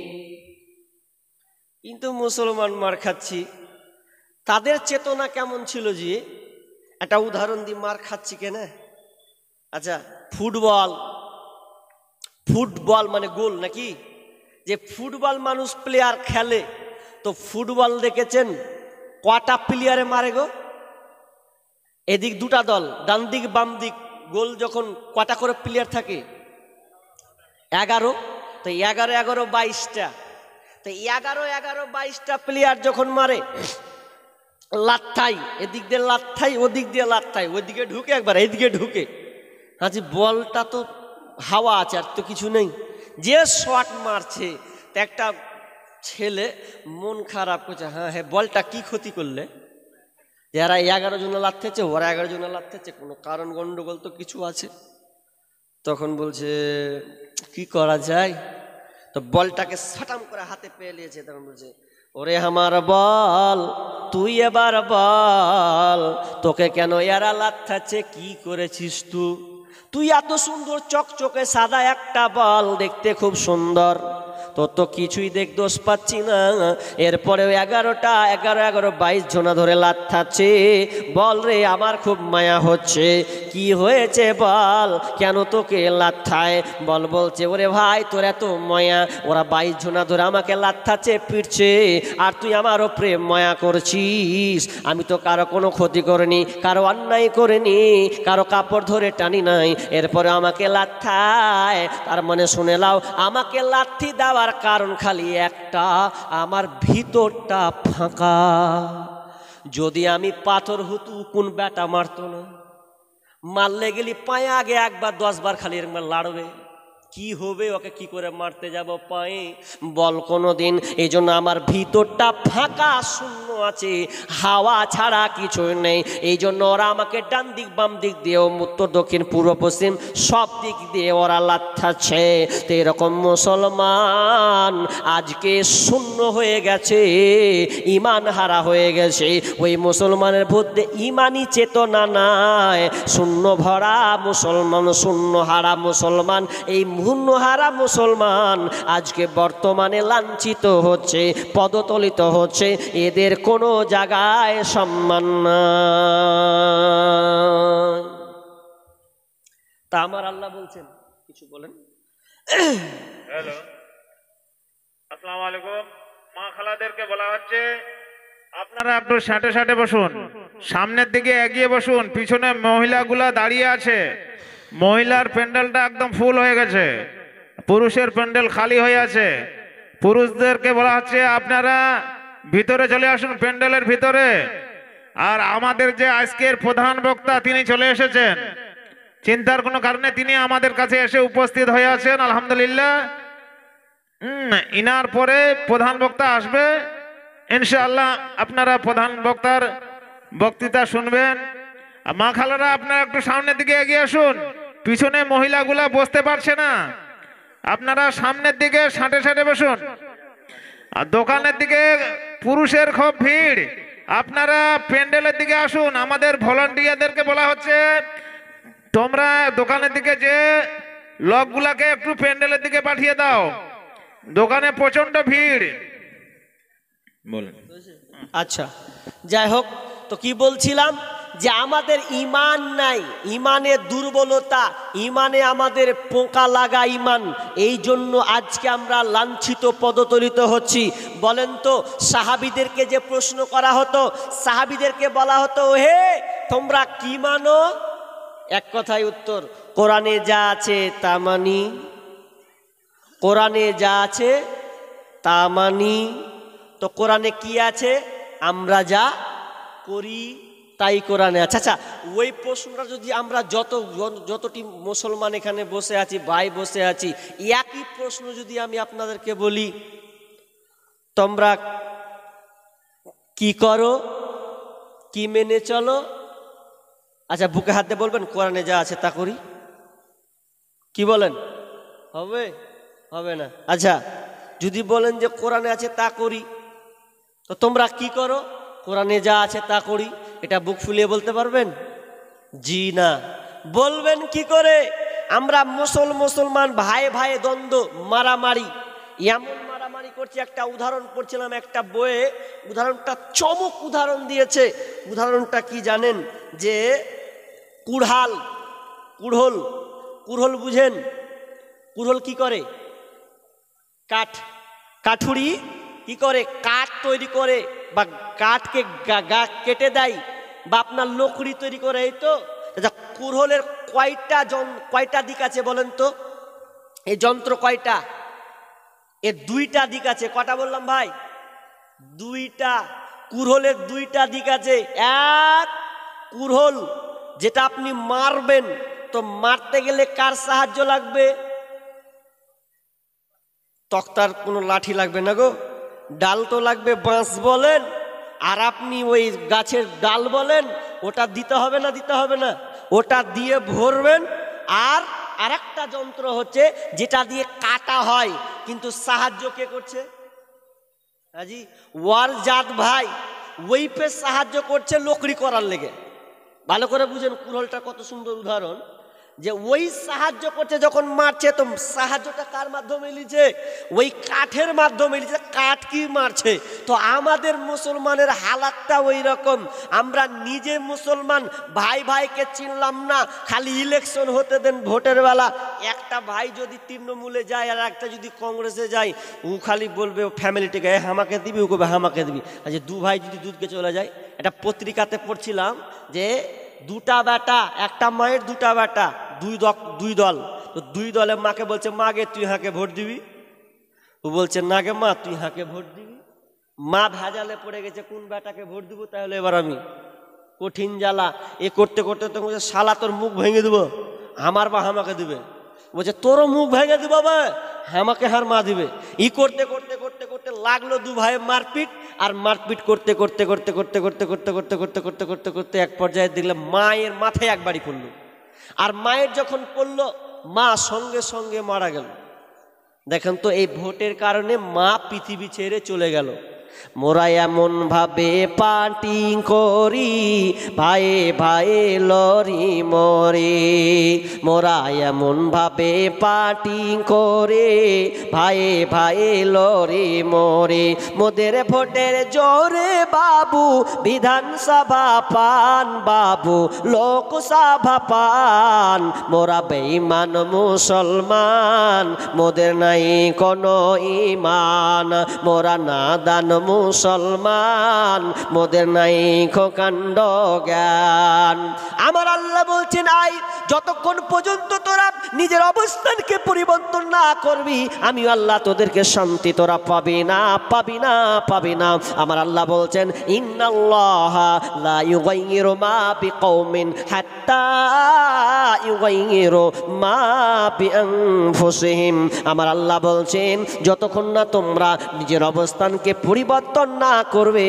কিন্তু মুসলমান মার খাচ্ছি, তাদের চেতনা কেমন ছিল? যে একটা উদাহরণ দিয়ে মার খাচ্ছি কেন? আচ্ছা, ফুটবল মানে গোল নাকি? যে ফুটবল মানুষ প্লেয়ার খেলে, তো ফুটবল দেখেছেন কটা প্লেয়ারে মারে গো? এদিক 2টা দল, ডান দিক বাম দিক, গোল যখন কটা করে প্লেয়ার থাকে? 11। তো 11 22টা, তো 11-22টা প্লেয়ার যখন মারে, লাত্থাই এদিক দিয়ে লাত্থাই, ওদিক দিয়ে লাত্থাই, ওইদিকে ঢুকে একবার এইদিকে ঢুকে। আচ্ছা, বলটা তো হাওয়া আছে, আর তো কিছু নেই। যে শট মারছে, তো একটা ছেলে মন খারাপ করছে, হ্যাঁ, বলটা কি ক্ষতি করলে? যারা 11 জন লাত্থেছে, ওরা 11 জন লাত্থেছে, কোনো কারণ গন্ডগোল তো কিছু আছে। তখন বলছে কি করা যায়? তো বলটাকে সাটাম করে হাতে পেয়ে নিয়েছে। তখন বলছে, ওরে আমার বল, তুই এবার বল, তোকে কেন এরা লাত্থাচ্ছে? কি করেছিস তুই? এত সুন্দর চকচকে সাদা একটা বল, দেখতে খুব সুন্দর, তোর তো কিছুই দোষ পাচ্ছি না। এরপরেও 11 জনা ধরে লাত্থাচ্ছে। বল রে, আমার খুব মায়া হচ্ছে, কি হয়েছে বল, কেন তোকে লাত্থায়? বলছে, ওরে ভাই, তোর এত মায়া, ওরা 22 জনা ধরে আমাকে লাত্থাচ্ছে, পিটছে, আর তুই আমারও প্রেম মায়া করছিস। আমি তো কারো কোনো ক্ষতি করিনি, কারো অন্যায় করিনি, কারো কাপড় ধরে টানি নাই, এরপরে আমাকে লাত্থায়। তার মানে শুনে লাও, আমাকে লাথি দেওয়ার কারণ খালি একটা, আমার ভিতরটা ফাঁকা। যদি আমি পাথর হতু, কোন ব্যাটা মারতো না? মারলে গেলি পায়ে আগে 1 বার 10 বার খালি এরকম লাড়বে, কি হবে, ওকে কি করে মারতে যাব পায়ে বল কোনো দিন। এই জন্য আমার ভিতরটা ফাঁকা শূন্য আছে, হাওয়া ছাড়া কিছু নেই। এই জন্য ওরা আমাকে ডান দিক বাম দিক দিয়ে, উত্তর দক্ষিণ পূর্ব পশ্চিম সব দিক দিয়ে ওরা লাথাচ্ছে। তো এরকম মুসলমান আজকে শূন্য হয়ে গেছে, ইমান হারা হয়ে গেছে। ওই মুসলমানের মধ্যে ইমানই চেতনা নাই, শূন্য ভরা মুসলমান, শূন্য হারা মুসলমান। এই শূন্যহারা মুসলমান আজকে বর্তমানে লাঞ্ছিত হচ্ছে, পদতলিত হচ্ছে, এদের কোনো জায়গায় সম্মান নাই। তা আমার আল্লাহ বলছেন, কিছু বলেন। হ্যালো, আসসালামু আলাইকুম। মা খালাদেরকে বলা হচ্ছে আপনারা একটু সাঁটে সাঁটে বসুন, সামনের দিকে এগিয়ে বসুন। পিছনে মহিলাগুলা দাঁড়িয়ে আছে, মহিলার প্যান্ডেলটা একদম ফুল হয়ে গেছে, পুরুষের প্যান্ডেল খালি হয়ে আছে। পুরুষদেরকে বলা হচ্ছে আপনারা ভিতরে চলে আসুন, প্যান্ডেলের ভিতরে। আর আমাদের যে আজকের প্রধান বক্তা তিনি চলে এসেছেন, চিন্তার কোনো কারণে তিনি আমাদের কাছে এসে উপস্থিত হয়ে আছেন, আলহামদুলিল্লাহ। ইনার পরে প্রধান বক্তা আসবে, ইনশাআল্লাহ আপনারা প্রধান বক্তার বক্তৃতা শুনবেন। মা খালারা আপনারা একটু সামনের দিকে এগিয়ে আসুন, পিছনে মহিলাগুলা বসতে পারছে না, আপনারা সামনের দিকে সাঁটে সাঁটে বসুন। আর দোকানের দিকে পুরুষের খুব ভিড়, আপনারা প্যান্ডেলের দিকে আসুন। আমাদের ভলান্টিয়ারদেরকে বলা হচ্ছে তোমরা দোকানের দিকে যে লোকগুলাকে একটু প্যান্ডেলের দিকে পাঠিয়ে দাও, দোকানে প্রচন্ড ভিড়। বলেন। আচ্ছা, যাই হোক, তো কি বলছিলাম যে আমাদের ইমান নাই, ইমানের দুর্বলতা, ইমানে আমাদের পোকা লাগা ইমান। এই জন্য আজকে আমরা লাঞ্ছিত পদতলিত হচ্ছি। বলেন তো, সাহাবীদেরকে যে প্রশ্ন করা হতো, সাহাবীদেরকে বলা হতো হে তোমরা কি মানো? এক কথায় উত্তর, কোরআনে যা আছে তা মানি, কোরআনে যা আছে তা মানি। তো কোরআনে কি আছে? আমরা যা করি তাই কোরআনে আছে। আচ্ছা, ওই প্রশ্নটা যদি আমরা যতটি মুসলমান এখানে বসে আছি, ভাই বসে আছি, একই প্রশ্ন যদি আমি আপনাদেরকে বলি তোমরা কি করো, কি মেনে চলো? আচ্ছা, বুকে হাত দিয়ে বলবেন কোরআনে যা আছে তা করি। কি বলেন? হবে? হবে না। আচ্ছা, যদি বলেন যে কোরআনে আছে তা করি, তো তোমরা কি করো? কোরআনে যা আছে তা করি। এটা বুক ফুলিয়ে বলতে পারবেন? জি না। বলবেন কি করে? আমরা মুসলমান ভাই ভাই দ্বন্দ্ব, মারামারি, এমন মারামারি করছি। একটা উদাহরণ পড়ছিলাম একটা বইয়ে, উদাহরণটা চমক উদাহরণ দিয়েছে। উদাহরণটা কি জানেন? যে কুড়হল বুঝেন? কুড়হল কি করে? কাঠুরি কি করে? কাঠ তৈরি করে, বা কাঠকে কেটে দেয়, বা আপনার লকড়ি তৈরি করে। এই তো কুড়হলের কয়টা দিক আছে বলেন তো? এই যন্ত্র কয়টা? এর দুইটা দিক আছে। কটা বললাম ভাই? দুইটা। কুড়হলের দুইটা দিক আছে। এক, কুড়হল যেটা আপনি মারবেন, তো মারতে গেলে কার সাহায্য লাগবে? তক্তার কোনো লাঠি লাগবে না গো, ডাল তো লাগবে, বাঁশ বলেন আর আপনি ওই গাছের ডাল বলেন, ওটা দিতে হবে না? দিতে হবে না? ওটা দিয়ে ভরবেন। আর আরেকটা যন্ত্র হচ্ছে যেটা দিয়ে কাটা হয়, কিন্তু সাহায্য কে করছে? হাজি ওয়ার জাত ভাই ওই পে সাহায্য করছে লকড়ি করার লেগে। ভালো করে বুঝেন, কুড়হলটা কত সুন্দর উদাহরণ। যে ওই সাহায্য করছে যখন মারছে, তো সাহায্যটা কার মাধ্যমে লিছে? ওই কাঠের মাধ্যমে লিছে। কাঠ কি মারছে? তো আমাদের মুসলমানের হালাতটা ওই রকম। আমরা নিজে মুসলমান, ভাই ভাইকে চিনলাম না। খালি ইলেকশন হতে দেন, ভোটের বেলা একটা ভাই যদি তৃণমূলে যায় আর একটা যদি কংগ্রেসে যায়, ও খালি বলবে ও ফ্যামিলিটিকে আমাকে দিবি, ও কবে আমাকে দিবি। আচ্ছা, দু ভাই যদি দুধকে চলে যায়, একটা পত্রিকাতে পড়ছিলাম যে দুটা বেটা, একটা মায়ের দুটা বেটা, দুই দল। তো দুই দলে মাকে বলছে, মা গে তুই হাঁকে ভোট দিবি। ও বলছে না গে মা তুই হাঁকে ভোট দিবি। মা ভেজালে পড়ে গেছে, কোন বেটাকে ভোট দিব তাহলে এবার আমি? কঠিন জ্বালা। এ করতে করতে তো শালা তোর মুখ ভেঙে দেবো, আমার বা আমাকে দিবে। বলছে তোরও মুখ ভেঙে দিব বাবা, আমাকে হার মা দিবে। ই করতে করতে করতে করতে লাগলো দু ভাই মারপিট, আর মারপিট করতে করতে করতে করতে করতে করতে করতে করতে করতে করতে করতে এক পর্যায়ে দেখলাম মায়ের মাথায় এক বাড়ি পড়লো। আর মায়ের যখন পড়লো, মা সঙ্গে সঙ্গে মারা গেল। দেখেন তো, এই ভোটের কারণে মা পৃথিবী ছেড়ে চলে গেল। মোরা এমন ভাবে পার্টি করি, ভাইয়ে ভাইয়ে লরি মরে। মোরা এমন ভাবে পার্টি করে, ভাইয়ে ভাইয়ে লরি মরে। মোদের ভোটের জোরে বাবু বিধানসভা পান, বাবু লোকসভা পান। মোরা বেঈমান মুসলমান, মোদের নাই কোনো ঈমান। মোরা নাদান মুসলমান, মোদের নাই খোকাণ্ড জ্ঞান। আমার আল্লাহ বলছেন, আই যতক্ষণ পর্যন্ত তোরা নিজের অবস্থানকে পরিবর্তন না করবি, আমি আল্লাহ তোদেরকে শান্তি তোরা পাবি না, পাবি না, পাবি না। আমার আল্লাহ বলছেন, ইন্নাল্লাহা লা ইউগাইয়িরু মা বিকওমিন হাত্তা ইউগাইয়িরু মা বিআনফুসিহিম। আমার আল্লাহ বলছেন, যতক্ষণ না তোমরা নিজের অবস্থানকে পরিবর্তন না করবে,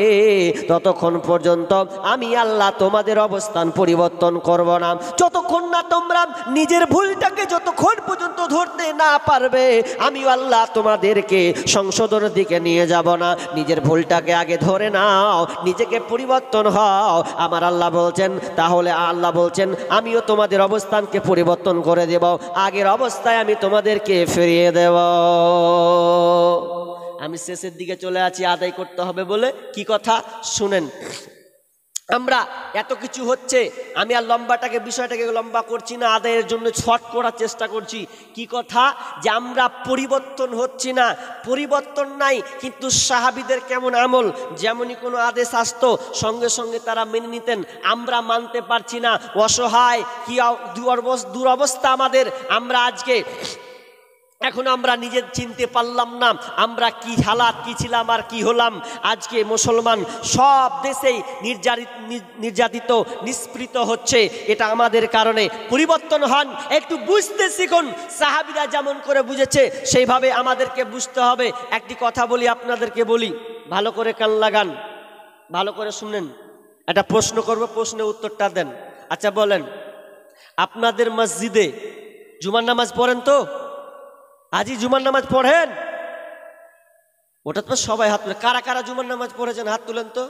ততক্ষণ পর্যন্ত আমি আল্লাহ তোমাদের অবস্থান পরিবর্তন করব না। যতক্ষণ না তোমরা নিজের ভুলটাকে যতক্ষণ পর্যন্ত ধরতে না পারবে, আমি আল্লাহ তোমাদেরকে সংশোধনের দিকে নিয়ে যাব না। নিজের ভুলটাকে আগে ধরে নাও, নিজেকে পরিবর্তন হও। আমার আল্লাহ বলছেন, তাহলে আল্লাহ বলছেন আমিও তোমাদের অবস্থানকে পরিবর্তন করে দেব, আগের অবস্থায় আমি তোমাদেরকে ফিরিয়ে দেব। আমি শেষের দিকে চলে আছি, আদায় করতে হবে বলে। কি কথা শুনেন, আমরা এত কিছু হচ্ছে, আমি আর বিষয়টাকে লম্বা করছি না, আদায়ের জন্য ছট করার চেষ্টা করছি। কি কথা, যে আমরা পরিবর্তন হচ্ছি না, পরিবর্তন নাই। কিন্তু সাহাবীদের কেমন আমল, যেমনই কোনো আদেশ আসতো সঙ্গে সঙ্গে তারা মেনে নিতেন। আমরা মানতে পারছি না, অসহায়, কি দুরবস্থা আমাদের। আমরা আজকে এখন আমরা নিজের চিনতে পারলাম না আমরা কি হালাত, কি ছিলাম আর কি হলাম। আজকে মুসলমান সব দেশেই নির্যাতিত, নিষ্পৃত হচ্ছে। এটা আমাদের কারণে। পরিবর্তন হন, একটু বুঝতে শিখুন। সাহাবীরা যেমন করে বুঝেছে সেইভাবে আমাদেরকে বুঝতে হবে। একটি কথা বলি, আপনাদেরকে বলি, ভালো করে কান লাগান, ভালো করে শুনেন। একটা প্রশ্ন করব, প্রশ্নের উত্তরটা দেন। আচ্ছা বলেন, আপনাদের মসজিদে জুমার নামাজ পড়েন তো? আজই জুমার নামাজ পড়েন? ওটা তো সবাই হাত তুলে। কারা কারা জুমার নামাজ পড়েছেন হাত তুলেন তো।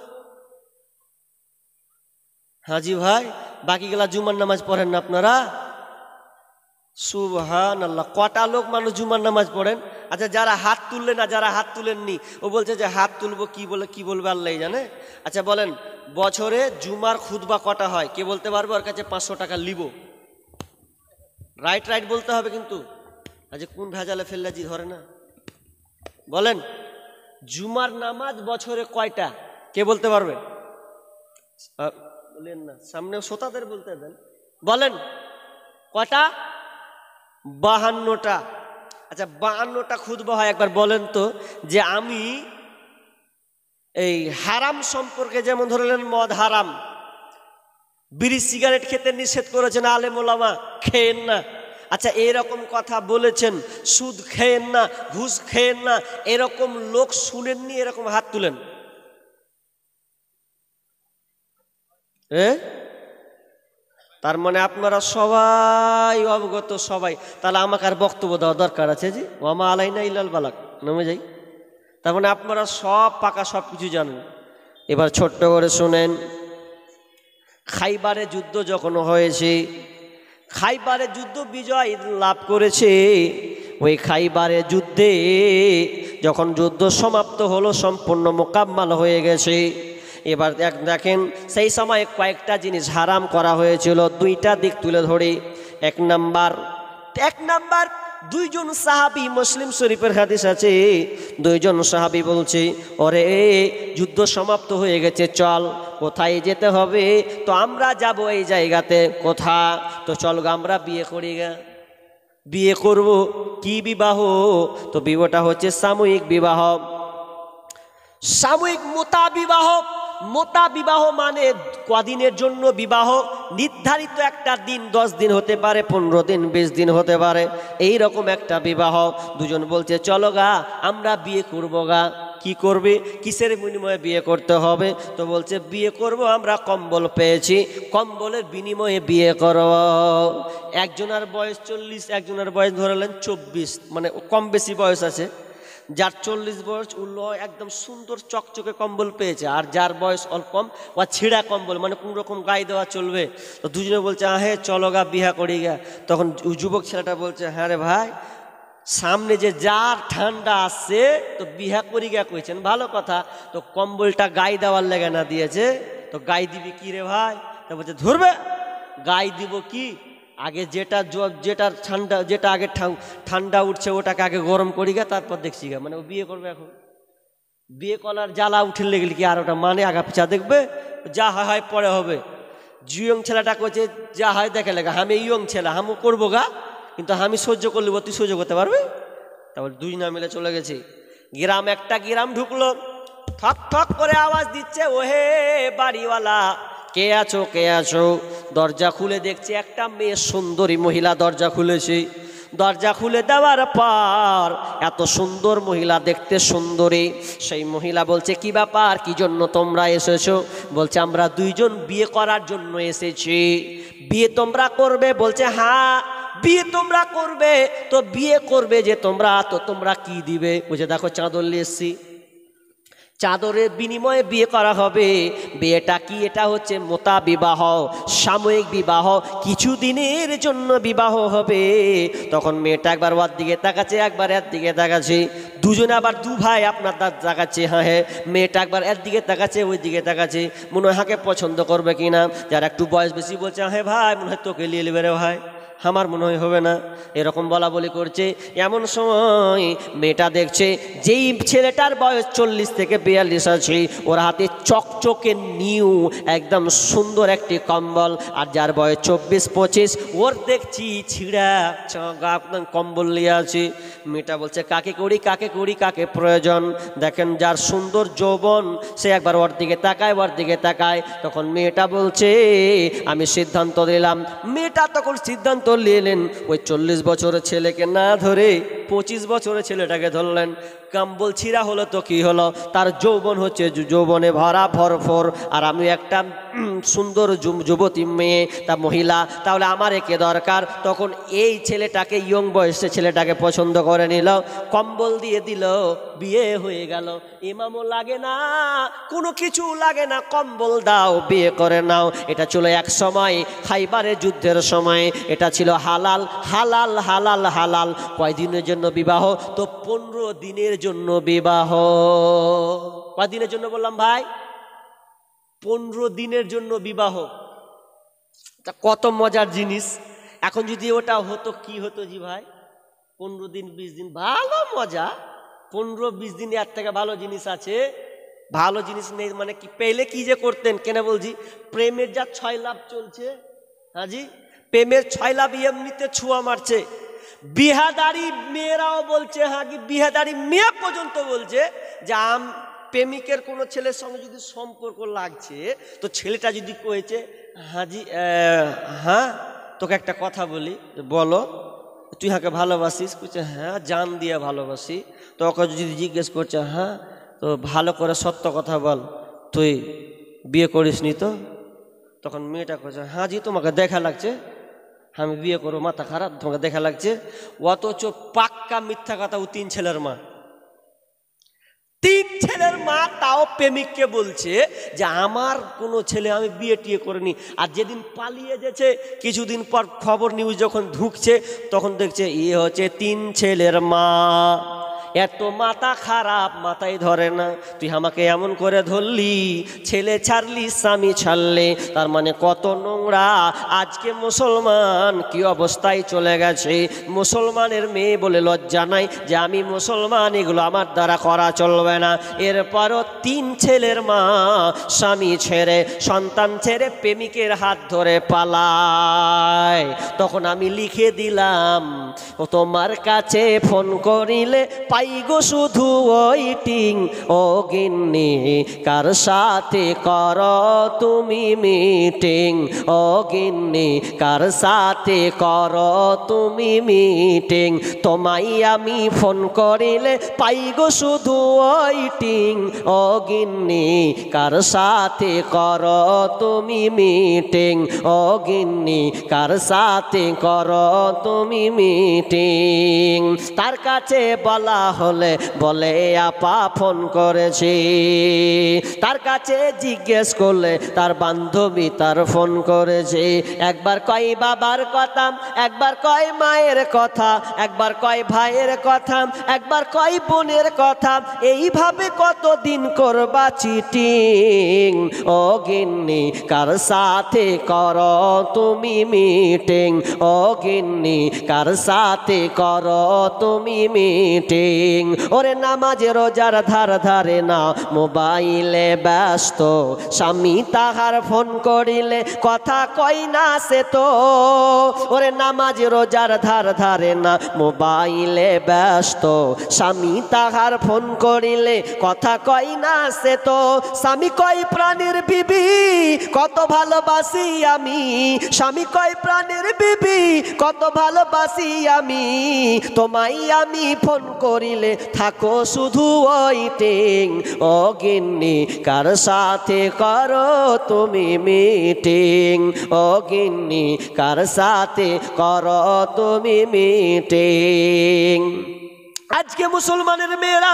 হাজি ভাই, বাকিগুলা জুমার নামাজ পড়েন না আপনারা? সুবহানাল্লাহ। কটা লোক মানুষ জুমার নামাজ পড়েন? আচ্ছা, যারা হাত তুললেন না, যারা হাত তুলেননি, ও বলছে যে হাত তুলবো, কি বলবে আল্লাহ জানে। আচ্ছা বলেন, বছরে জুমার খুতবা কটা হয়? কে বলতে পারবে? ওর কাছে 500 টাকা লিব। রাইট বলতে হবে কিন্তু। আচ্ছা, কোন ভেজালে ফেললাজি ধরে না? বলেন, জুমার নামাজ বছরে কয়টা? কে বলতে পারবে? বলেন না, সামনে শ্রোতাদের বলতে দেন। বলেন কয়টা? 52টা। আচ্ছা, 52টা খুতবা হয়। একবার বলেন তো, যে আমি এই হারাম সম্পর্কে, যেমন ধরলেন মদ হারাম, বিড়ি সিগারেট খেতে নিষেধ করেছেন আলেম ওলামা, খেয়েন না। আচ্ছা, এরকম কথা বলেছেন, সুদ খেয়েন না, ঘুষ খেয়েন না, এরকম লোক শুনেননি? এরকম হাত তুলেন। তার মানে আপনারা সবাই অবগত, সবাই। তাহলে আমাকে আর বক্তব্য দেওয়া দরকার আছে? জি, ওয়ামা আলাইনা ইল্লাল বালাগ, নেমে যাই। তার মানে আপনারা সব পাকা, সব কিছু জানেন। এবার ছোট্ট করে শুনেন। খাইবারে যুদ্ধ যখন হয়েছে, খাইবারে যুদ্ধ বিজয় লাভ করেছে। ওই খাইবারে যুদ্ধে যখন যুদ্ধ সমাপ্ত হলো, সম্পূর্ণ মোকাম্মাল হয়ে গেছে, এবার দেখেন সেই সময় কয়েকটা জিনিস হারাম করা হয়েছিল। দুইটা দিক তুলে ধরে। এক নাম্বার, দুইজন সাহাবী, মুসলিম শরীফের হাদিস আছে, দুইজন সাহাবী বলছে, ওরে যুদ্ধ সমাপ্ত হয়ে গেছে, চল কোথায় যেতে হবে? তো আমরা যাব এই জায়গাতে। কোথা? তো চল আমরা বিয়ে করি গা। বিয়ে করব। কি বিবাহ? তো বিবাহটা হচ্ছে সাময়িক বিবাহ, সাময়িক মোতা বিবাহ। মোতা বিবাহ মানে কদিনের জন্য বিবাহ, নির্ধারিত একটা দিন, 10 দিন হতে পারে, 15 দিন, 20 দিন হতে পারে, এই রকম একটা বিবাহ। দুজন বলছে চলো গা আমরা বিয়ে করবো গা। কি করবে, কিসের বিনিময়ে বিয়ে করতে হবে? তো বলছে বিয়ে করব, আমরা কম্বল পেয়েছি, কম্বলের বিনিময়ে বিয়ে করব। একজনের বয়স 40, একজনের বয়স ধরালেন 24, মানে কম বেশি বয়স আছে। যার 40 বয়স উল্ল একদম সুন্দর চকচকে কম্বল পেয়েছে, আর যার বয়স অল্প কম ও ছিঁড়া কম্বল, মানে কোন রকম গায়ে দেওয়া চলবে। তো দুজনে বলছে হ্যাঁ চলো গা বিহা করি গা। তখন যুবক ছেলেটা বলছে হ্যাঁ রে ভাই, সামনে যে যার ঠান্ডা আসছে তো বিহা করি গা কইছেন, ভালো কথা, তো কম্বলটা গায়ে দেওয়ার লেগে না দিয়েছে, তো গায়ে দিবি কি রে ভাই? তো বলছে ধরবে গায়ে দিব কি, আগে যেটা ঠান্ডা, যেটা আগে ঠান্ডা উঠছে ওটাকে আগে গরম করি গা, তারপর দেখছি গা। মানে ও বিয়ে করবে এখন, বিয়ে করার জ্বালা উঠে লেগেলি কি আর ওটা মানে আগা পিছা দেখবে? যা হয় পরে হবে। ইয়ং ছেলেটা কইছে যা হয় দেখে লেগা, আমি ইয়ং ছেলে আমিও করবো গা, কিন্তু আমি সহ্য করলি, তুই সহ্য করতে পারবি? তারপর দুই না মিলে চলে গেছি। গ্রাম, একটা গ্রাম ঢুকলো, ঠক ঠক করে আওয়াজ দিচ্ছে, ওহে বাড়িওয়ালা কে আছো কে আছো? দরজা খুলে দেখছে একটা মেয়ে, সুন্দরী মহিলা দরজা খুলেছে। দরজা খুলে দেওয়ার পর এত সুন্দর মহিলা, দেখতে সুন্দরী, সেই মহিলা বলছে কি ব্যাপার, কি জন্য তোমরা এসেছো? বলছে আমরা দুইজন বিয়ে করার জন্য এসেছি। বিয়ে তোমরা করবে? বলছে হ্যাঁ বিয়ে তোমরা করবে। তো বিয়ে করবে যে তোমরা, তো তোমরা কি দিবে? বলছে দেখো চাদর নিয়ে এসছি, চাদরের বিনিময়ে বিয়ে করা হবে। বিয়েটা কি? এটা হচ্ছে মোতা বিবাহ, সাময়িক বিবাহ, কিছুদিনের জন্য বিবাহ হবে। তখন মেয়েটা একবার ওর দিকে তাকাচ্ছে, একবার এর দিকে তাকাচ্ছে, দুজনে আবার দু ভাই আপনার তাকাচ্ছে, হ্যাঁ হ্যাঁ, মেয়েটা একবার এর দিকে তাকাচ্ছে, ওই দিকে তাকাচ্ছে, মনে হয় হাঁকে পছন্দ করবে কিনা। যারা একটু বয়স বেশি বলছে হ্যাঁ ভাই মনে হয় তোকে নিয়ে নেবে রে ভাই, আমার মনে হয় হবে না, এরকম বলা বলি করছে। এমন সময় মেয়েটা দেখছে যেই ছেলেটার বয়স 40 থেকে 42 আছে, ওর হাতে চকচকে নিউ একদম সুন্দর একটি কম্বল, আর যার বয়স 24-25 ওর দেখছি ছিঁড়া কম্বল নিয়ে আছে। মেয়েটা বলছে কাকে করি কাকে করি, কাকে প্রয়োজন? দেখেন যার সুন্দর যৌবন, সে একবার ওর দিকে তাকায়, ওর দিকে তাকায়। তখন মেয়েটা বলছে আমি সিদ্ধান্ত দিলাম। মেয়েটা তখন সিদ্ধান্ত নিলেন, ওই 40 বছরের ছেলেকে না ধরে 25 বছরের ছেলেটাকে ধরলেন। কম্বল ছিঁড়া হলো তো কি হলো, তার যৌবন হচ্ছে যৌবনে ভরা ভরফর, আর আমি একটা সুন্দর যুবতী মেয়ে, তা মহিলা, তাহলে আমার একে দরকার। তখন এই ছেলেটাকে, ইয়ং বয়সে ছেলেটাকে পছন্দ করে নিল, কম্বল দিয়ে দিল, বিয়ে হয়ে গেল। ইমামও লাগে না, কোনো কিছু লাগে না, কম্বল দাও বিয়ে করে নাও। এটা ছিল এক সময় খাইবারের যুদ্ধের সময়, এটা ছিল হালাল হালাল হালাল হালাল। কয়দিনের জন্য বিবাহ? তো 15 দিনের জন্য বিবাহ। কয়দিনের জন্য বললাম ভাই? 15 দিনের জন্য বিবাহ। তা কত মজার জিনিস। এখন যদি ওটা হতো কি হতো জি ভাই? 15 দিন 20 দিন ভালো মজা। 15-20 দিন এর থেকে ভালো জিনিস আছে? ভালো জিনিস নেই মানে কি? পেলে কি যে করতেন, কেন বলছি, প্রেমের যা 6 লাভ চলছে, হাজি প্রেমের 6 লাভ এমনিতে ছুয়া মারছে। বিহাদারি মেয়েরাও বলছে, হ্যাঁ কি বিহাদারি মেয়ে পর্যন্ত বলছে যে প্রেমিকের কোনো ছেলের সঙ্গে যদি সম্পর্ক লাগছে, তো ছেলেটা যদি কয়েছে হাজি হ্যাঁ তোকে একটা কথা বলি, বলো তুই হাকে ভালোবাসিস? কইছে হ্যাঁ জান দিয়ে ভালোবাসি। তো ওকে যদি জিজ্ঞেস করছে হ্যাঁ তো ভালো করে সত্য কথা বল, তুই বিয়ে করিস নি তো? তখন মেয়েটা কইছে হ্যাঁ জি তোমাকে দেখা লাগছে, আমি বিয়ে করবো, মাথা খারাপ, তোমাকে দেখা লাগছে। অথচ পাক্কা মিথ্যা কথা, ও 3 ছেলের মা। 3 ছেলের মা, তাও প্রেমিককে বলছে যে আমার কোনো ছেলে আমি বিয়ে টিয়ে করিনি। আর যেদিন পালিয়ে গেছে, কিছুদিন পর খবর নিউজ যখন ঢুকছে, তখন দেখছে ইয়ে হচ্ছে 3 ছেলের মা। এত মাথা খারাপ, মাথায় ধরে না। তুই আমাকে এমন করে ধরলি, ছেলে ছাড়লি স্বামী ছাড়লে, তার মানে কত নোংরা। আজকে মুসলমান কি অবস্থায় চলে গেছে। মুসলমানের মেয়ে বলে লজ্জা নাই যে আমি মুসলমান, এগুলো আমার দ্বারা করা চলবে না। এরপরও 3 ছেলের মা স্বামী ছেড়ে, সন্তান ছেড়ে প্রেমিকের হাত ধরে পালায়। তখন আমি লিখে দিলাম, ও তোমার কাছে ফোন করিলে পাই গো শুধু ওয়েটিং ও গিন্নি কার সাথে করো তুমি মিটিং ও গিন্নি কার সাথে করো তুমি মিটিং তোমায় আমি ফোন করিলে পাই গো শুধু ওয়েটিং ও গিন্নি কার সাথে করো তুমি মিটিং ও গিন্নি কার সাথে করো তুমি মিটিং তার কাছে বলা হলে বলে আপা ফোন করেছি তার কাছে জিজ্ঞেস করলে তার বান্ধবী তার ফোন করেছে একবার কয় বাবার কথা একবার কয় মায়ের কথা একবার কয় ভাইয়ের কথা একবার কয় বোনের কথা এইভাবে কতদিন করবা চিটিং ও গিন্নি কার সাথে করো তুমি মিটিং ও গিন্নি কার সাথে করো তুমি মিটিং ওরে নামাজে রোজার ধার ধারে না মোবাইলে ব্যস্ত স্বামী তাহার ফোন করিলে কথা কই না সে তো ওরে নামাজে রোজার ধার ধারে না মোবাইলে ব্যস্ত স্বামী তাহার ফোন করিলে কথা কই না সে তো স্বামী কয় প্রাণের বিবি কত ভালোবাসি আমি স্বামী কয় প্রাণের বিবি কত ভালোবাসি আমি তোমায় আমি ফোন করিলে থাকো শুধু ওয়েটিং ও গিন্নি কার সাথে করো তুমি মিটিং ও গিন্নি কার সাথে করো তুমি মিটিং আজকে মুসলমানের মেয়েরা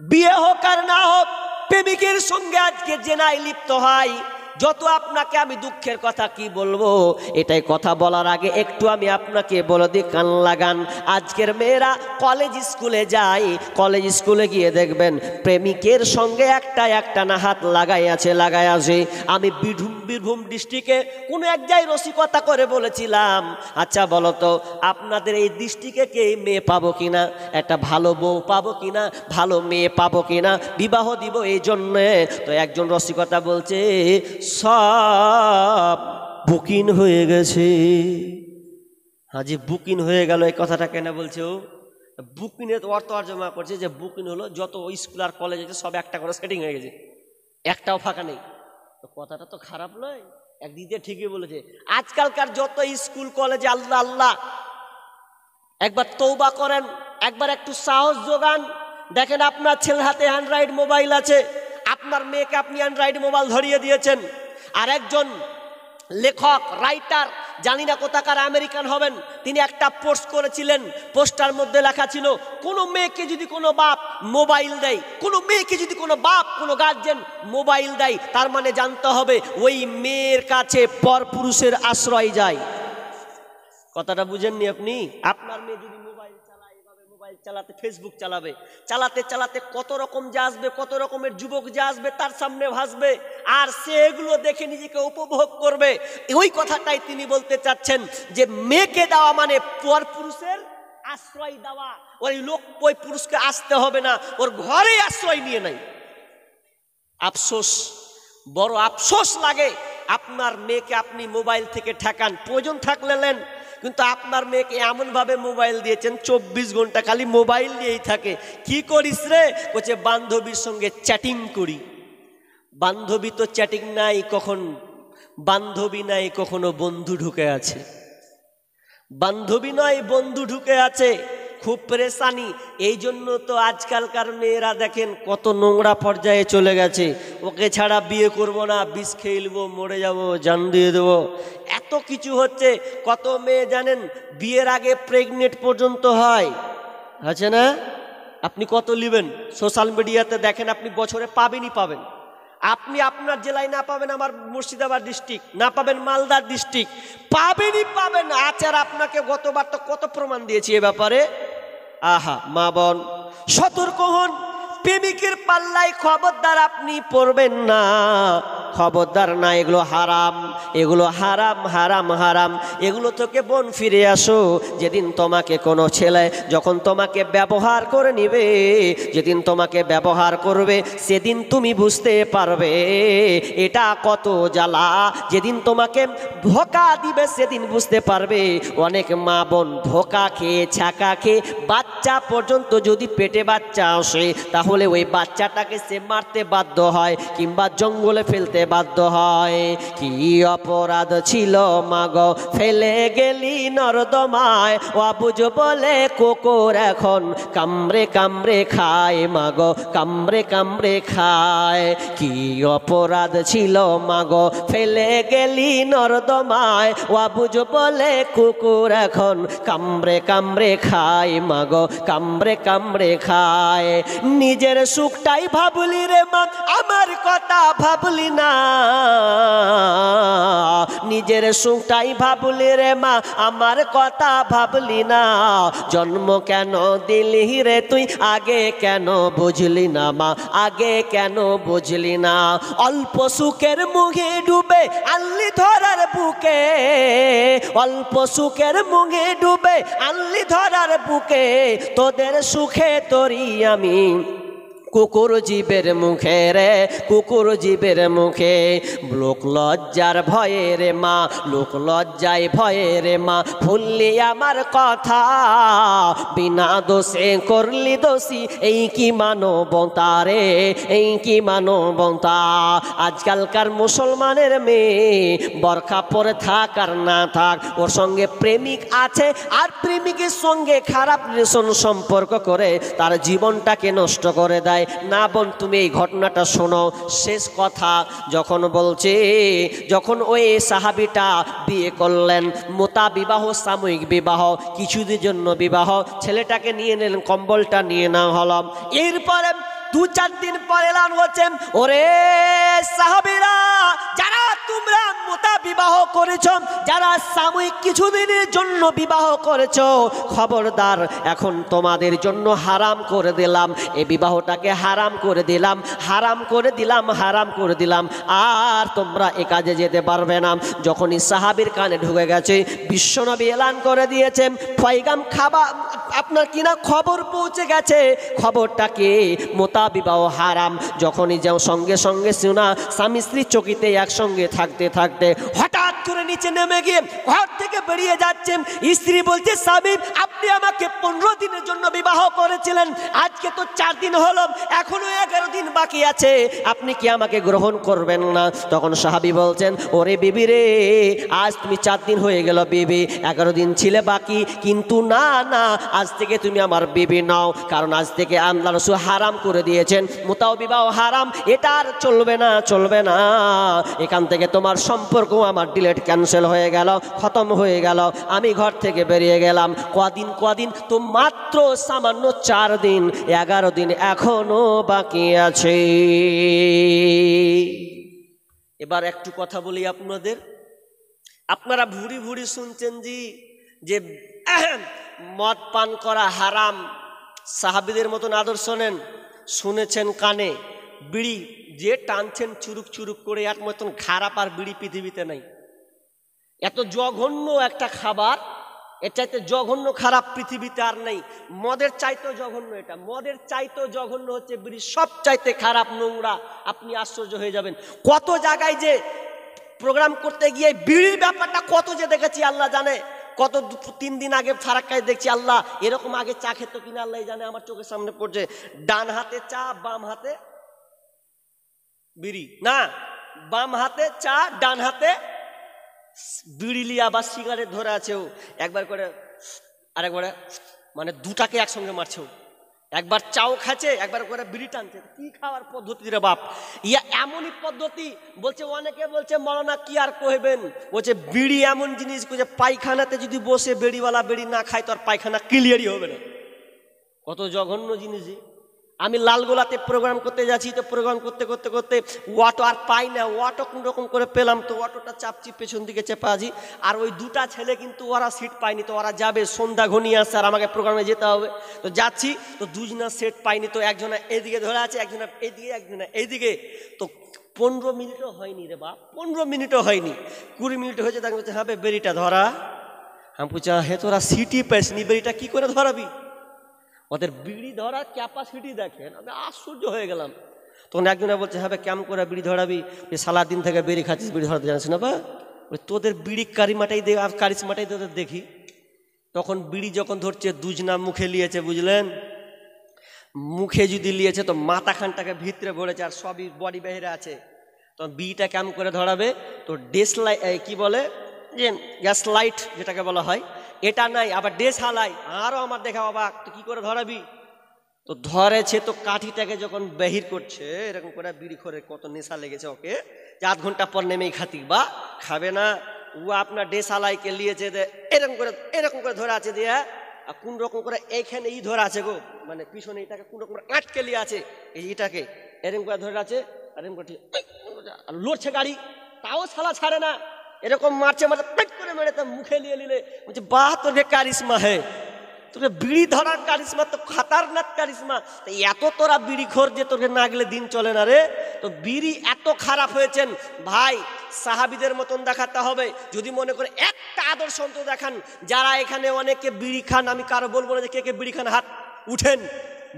বিয়ে হোক আর না হোক প্রেমিকের সঙ্গে আজকে জেনায় লিপ্ত হয় যত আপনাকে আমি দুঃখের কথা কি বলবো এটাই কথা বলার আগে একটু আমি আপনাকে বলে দিই কান লাগান আজকের মেয়েরা কলেজ স্কুলে যায় কলেজ স্কুলে গিয়ে দেখবেন প্রেমিকের সঙ্গে একটা না হাত লাগাই আছে আমি বীরভূম ডিস্ট্রিক্টে কোনো এক জায়গায় রসিকতা করে বলেছিলাম আচ্ছা বলো তো আপনাদের এই ডিস্ট্রিক্টে কে মেয়ে পাবো কিনা একটা ভালো বউ পাবো কিনা ভালো মেয়ে পাবো কিনা বিবাহ দিব এই জন্যে তো একজন রসিকতা বলছে সব বুকিং হয়ে গেছে হাজি বুকিং হয়ে গেল এই কথাটা কেন বলছে ও বুকিংয়ের অর্থ জমা করছে যে বুকিং হলো যত স্কুল আর কলেজ আছে সব একটা করে সেটিং হয়ে গেছে একটাও ফাঁকা নেই তো কথাটা তো খারাপ নয় একদিক দিয়ে ঠিকই বলেছে আজকালকার যত স্কুল কলেজে আল্লাহ আল্লাহ একবার তওবা করেন একবার একটু সাহস যোগান দেখেন আপনার ছেলের হাতে অ্যান্ড্রয়েড মোবাইল আছে আপনার মেয়েকে আপনি অ্যান্ড্রয়েড মোবাইল ধরিয়ে দিয়েছেন আর একজন লেখক রাইটার জানি না কোথাকার আমেরিকান হবেন তিনি একটা পোস্ট করেছিলেন পোস্টার মধ্যে লেখা ছিল কোনো মেয়েকে যদি কোনো বাপ মোবাইল দেয় কোনো মেয়েকে যদি কোনো বাপ কোনো গার্জেন মোবাইল দেয় তার মানে জানতে হবে ওই মেয়ের কাছে পরপুরুষের আশ্রয় যায় কথাটা বুঝেননি আপনি আপনার মেয়ে যদি মোবাইল চালায় এভাবে মোবাইল চালাতে ফেসবুক চালাবে চালাতে চালাতে কত রকম যা আসবে কত রকমের যুবক যা আসবে তার সামনে ভাসবে আর সে এগুলো দেখে নিজেকে উপভোগ করবে ওই কথাটাই তিনি বলতে চাচ্ছেন যে মেয়েকে দেওয়া মানে পরপুরুষের আশ্রয় দেওয়া ওই লোক ওই পুরুষকে আসতে হবে না ওর ঘরে আশ্রয় নিয়ে নাই আফসোস বড় আফসোস লাগে আপনার মেয়েকে আপনি মোবাইল থেকে ঠেকান প্রয়োজন থাকলে নেন কিন্তু আপনার মেয়েকে এমনভাবে মোবাইল দিয়েছেন 24 ঘন্টা খালি মোবাইল নিয়েই থাকে কি করিস রে বলছে বান্ধবীর সঙ্গে চ্যাটিং করি বান্ধবী তো চ্যাটিং নাই কখন বান্ধবী নাই কখনো বন্ধু ঢুকে আছে বান্ধবী নয় বন্ধু ঢুকে আছে খুব পরেশানি এই জন্য তো আজকালকার মেয়েরা দেখেন কত নোংরা পর্যায়ে চলে গেছে ওকে ছাড়া বিয়ে করব না বিষ খেয়ে নেবো মরে যাবো জান দিয়ে দেবো এত কিছু হচ্ছে কত মেয়ে জানেন বিয়ের আগে প্রেগনেন্ট পর্যন্ত হয় আছে না আপনি কত নেবেন সোশ্যাল মিডিয়াতে দেখেন আপনি বছরে পাবেনই পাবেন আপনি আপনার জেলায় না পাবেন আমার মুর্শিদাবাদ ডিস্ট্রিক্ট না পাবেন মালদা ডিস্ট্রিক্ট পাবেনই পাবেন আচার আপনাকে গতবার তো কত প্রমাণ দিয়েছি এ ব্যাপারে আহা মা বোন সতর্ক হন প্রেমিকের পাল্লায় খবরদার আপনি পড়বেন না খবরদার না, এগুলো হারাম, এগুলো হারাম হারাম হারাম। এগুলো থেকে বোন ফিরে আসো। যেদিন তোমাকে কোনো ছেলে যখন তোমাকে ব্যবহার করে নিবে, যেদিন তোমাকে ব্যবহার করবে, সেদিন তুমি বুঝতে পারবে এটা কত জ্বালা। যেদিন তোমাকে ধোঁকা দিবে সেদিন বুঝতে পারবে। অনেক মা বোন ধোঁকা খেয়ে ছাকা খেয়ে বাচ্চা পর্যন্ত যদি পেটে বাচ্চা আসে, তাহলে ওই বাচ্চাটাকে সে মারতে বাধ্য হয় কিংবা জঙ্গলে ফেলতে বাধ্য হয়। কি অপরাধ ছিল মাগো ফেলে গেলি নর্দমায়, অবুঝ বলে কুকুর এখন কামড়ে কামড়ে খায় মাগো, কামড়ে কামড়ে খায়। কি অপরাধ ছিল মাগো ফেলে গেলি নর্দমায়, অবুঝ বলে কুকুর এখন কামড়ে কামড়ে খায় মাগো, কামড়ে কামড়ে খায়। নিজের সুখটাই ভাবলি রে মা, আমার কথা ভাবলি না। নিজের সুখটাই ভাবলি রে মা, আমার কথা ভাবলি না। জন্ম কেন দিলি রে তুই, আগে কেন বুঝলি না মা, আগে কেন বুঝলি না। অল্প সুখের মুখে ডুবে আনলি ধরার বুকে, অল্প সুখের মুখে ডুবে আনলি ধরার বুকে। তোদের সুখে তোরি আমি কুকুর জীবের মুখে রে, কুকুর জীবের মুখে। লোক লজ্জার ভয়ে রে মা, লোক লজ্জায় ভয়ে রে মা, ভুললি আমার কথা। বিনা দোষে করলি দোষী, এই কি মানবতা রে, এই কি মানবতা। আজকালকার মুসলমানের মেয়ে বরখা পরে থাক আর না থাক, ওর সঙ্গে প্রেমিক আছে আর প্রেমিকের সঙ্গে খারাপ রিলেশন সম্পর্ক করে তার জীবনটাকে নষ্ট করে দেয়। না বোন, তুমি এই ঘটনাটা শোনো। শেষ কথা যখন বলছে, যখন ওই সাহাবীটা বিয়ে করলেন, মোতা বিবাহ, সাময়িক বিবাহ, কিছুদিনের জন্য বিবাহ, ছেলেটাকে নিয়ে নিলেন, কম্বলটা নিয়ে নেওয়া হলো। এরপরে 2-4 দিন পর এলান হচ্ছে, ওরে সাহাবীরা, যারা তোমরা মোতা বিবাহ করেছ, যারা সাময়িক কিছুদিনের জন্য বিবাহ করেছ, খবরদার এখন তোমাদের জন্য হারাম করে দিলাম, এই বিবাহটাকে হারাম করে দিলাম, হারাম করে দিলাম, হারাম করে দিলাম। আর তোমরা এ কাজে যেতে পারবে না। যখনই সাহাবীর কানে ঢুকে গেছে, বিশ্বনবী এলান করে দিয়েছেন, পয়গাম খাবা আপনার কিনা খবর পৌঁছে গেছে, খবরটাকে মোতা বিবাহ হারাম। যখনই যাও সঙ্গে সঙ্গে শোনা, স্বামী স্ত্রী চকিতে একসঙ্গে থাকতে থাকতে হঠাৎ করে নিচে নেমে গিয়ে ঘর থেকে বেরিয়ে যাচ্ছেন। স্ত্রী বলছে, স্বামী আপনি আমাকে 15 দিনের জন্য বিবাহ করেছিলেন, আজকে তো 4 দিন হলো, এখনো 11 দিন বাকি আছে, আপনি কি আমাকে গ্রহণ করবেন না? তখন সাহাবী বলছেন, ওরে বিবি রে, আজ তুমি 4 দিন হয়ে গেল বিবি, 11 দিন ছিলে বাকি, কিন্তু না না, আজ থেকে তুমি আমার বিবি নাও, কারণ আজ থেকে আল্লাহ রাসূল হারাম করে দিয়েছেন, মোতাও বিবাহ হারাম, এটা আর চলবে না, চলবে না। এখান থেকে তোমার সম্পর্ক আমার ডিলেট ক্যান্সেল হয়ে গেল, খতম হয়ে গেল, আমি ঘর থেকে বেরিয়ে গেলাম। কদিন তো মাত্র সামান্য 4 দিন, 11 দিন এখনো বাকি আছে। এবার একটু কথা বলি আপনাদের। আপনারা ভুরি ভুরি শুনছেন যে মদ পান করা হারাম, সাহাবীদের মতন আদর্শ নেন, শুনেছেন কানে। বিড়ি যে টানছেন চুরুক চুরুক করে, এক মতন খারাপ আর বিড়ি পৃথিবীতে নাই। এত জঘন্য একটা খাবার, এর চাইতে জঘন্য খারাপ পৃথিবীতে আর নেই। মদের চাইতেও জঘন্য এটা, মদের চাইতেও জঘন্য হচ্ছে বিড়ি, সব চাইতে খারাপ, নোংরা। আপনি আশ্চর্য হয়ে যাবেন, কত জায়গায় যে প্রোগ্রাম করতে গিয়ে বিড়ির ব্যাপারটা কত যে দেখেছি আল্লাহ জানে। কত 3 দিন আগে ফারাক্কায় দেখছি, আল্লাহ এরকম আগে চা খেত কিনা আল্লাহ জানে, আমার চোখের সামনে পড়ছে, ডান হাতে চা, বাম হাতে বিড়ি, না বাম হাতে চা, ডান হাতে বিড়ি লিয়া বা সিগারেট ধরে আছে, ও একবার করে আরেকবারে, মানে দুটাকে একসঙ্গে মারছে। একবার চাও খাচ্ছে, একবার করে বিড়ি টানছে। কি খাওয়ার পদ্ধতি রে বাপ, ইয়া এমনই পদ্ধতি। বলছে, অনেকে বলছে মৌলানা কি আর কইবেন, বলছে বিড়ি এমন জিনিস যে পায়খানাতে যদি বসে বেড়িওয়ালা বিড়ি না খায় তো আর পায়খানা ক্লিয়ারই হবে না। কত জঘন্য জিনিস। আমি লালগোলাতে প্রোগ্রাম করতে যাচ্ছি, তো প্রোগ্রাম করতে করতে করতে অটো আর পাই না, অটো কোন রকম করে পেলাম, তো অটোটা চাপছি, পেছন দিকে চেপা আছি। আর ওই 2টা ছেলে কিন্তু ওরা সিট পায়নি, তো ওরা যাবে, সন্ধ্যা ঘনিয়ে আসছে আর আমাকে প্রোগ্রামে যেতে হবে। তো যাচ্ছি, তো 2জনা সেট পাইনি, তো একজনা এদিকে ধরে আছে, একজনা এদিকে, একজনা এইদিকে। তো 15 মিনিটও হয়নি রে বাপ, 15 মিনিটও হয়নি, 20 মিনিট হয়েছে। তাকে বলছে হ্যাঁ বেরিটা ধরা। আমি বলছি হে তোরা সিটি পেসনি, বেরিটা কি করে ধরাবি? ওদের বিড়ি ধরার ক্যাপাসিটি দেখেন, আমি আশ্চর্য হয়ে গেলাম। তখন একজনে বলছে হ্যাঁ কেমন করে বিড়ি ধরাবি, সারাদিন থেকে বেরি খাচ্ছিস, বিড়ি ধরাতে জানিস না বা? তোদের বিড়ি কারিশমাটাই তোদের দেখি। তখন বিড়ি যখন ধরছে দুজনা মুখে লিয়েছে, বুঝলেন? মুখে যদি লিয়েছে তো মাথাখানটাকে ভিতরে ভরেছে আর সবই বডি বাইরে আছে। তো বিড়িটা কেমন করে ধরাবে? তো ডেস লাইট কি বলে যে গ্যাস লাইট যেটাকে বলা হয়, এটা নাই, আবার ডেস হালাই। আরও আমার দেখা বাবা তুই কী করে ধরাবি? তো ধরেছে তো কাঠিটাকে যখন বাহির করছে এরকম করে, বিড়ি খোরের কত নেশা লেগেছে ওকে, যে 8 ঘন্টা পর নেমেই খাতি বা খাবে না। ও আপনার ডেসালাইকে লিয়েছে, এরকম করে ধরে আছে দিয়ে, আর কোন রকম করে এইখানে ধরে আছে গো, মানে পিছনে এটাকে কোন রকম আটকে লিয়ে আছে, এইটাকে এরকম করে ধরে আছে, আর এরকম করে লড়ছে গাড়ি, তাও শালা ছাড়ে না, এরকম মারছে পেট করে মেরে তো মুখে নিয়ে নিলে বলছে বাহ তোর কারিশমা হে, তোকে বিড়ি ধরার কারিশমা তো খাতারনাক কারিশমা। এত তোরা বিড়ি খোর যে তোকে না গেলে দিন চলে না রে। তো বিড়ি এত খারাপ হয়েছেন ভাই, সাহাবিদের মতন দেখাতে হবে। যদি মনে করে একটা আদর্শ অন্তত দেখান, যারা এখানে অনেকে বিড়ি খান, আমি কারো বলবো না যে কে কে বিড়ি খান হাত উঠেন,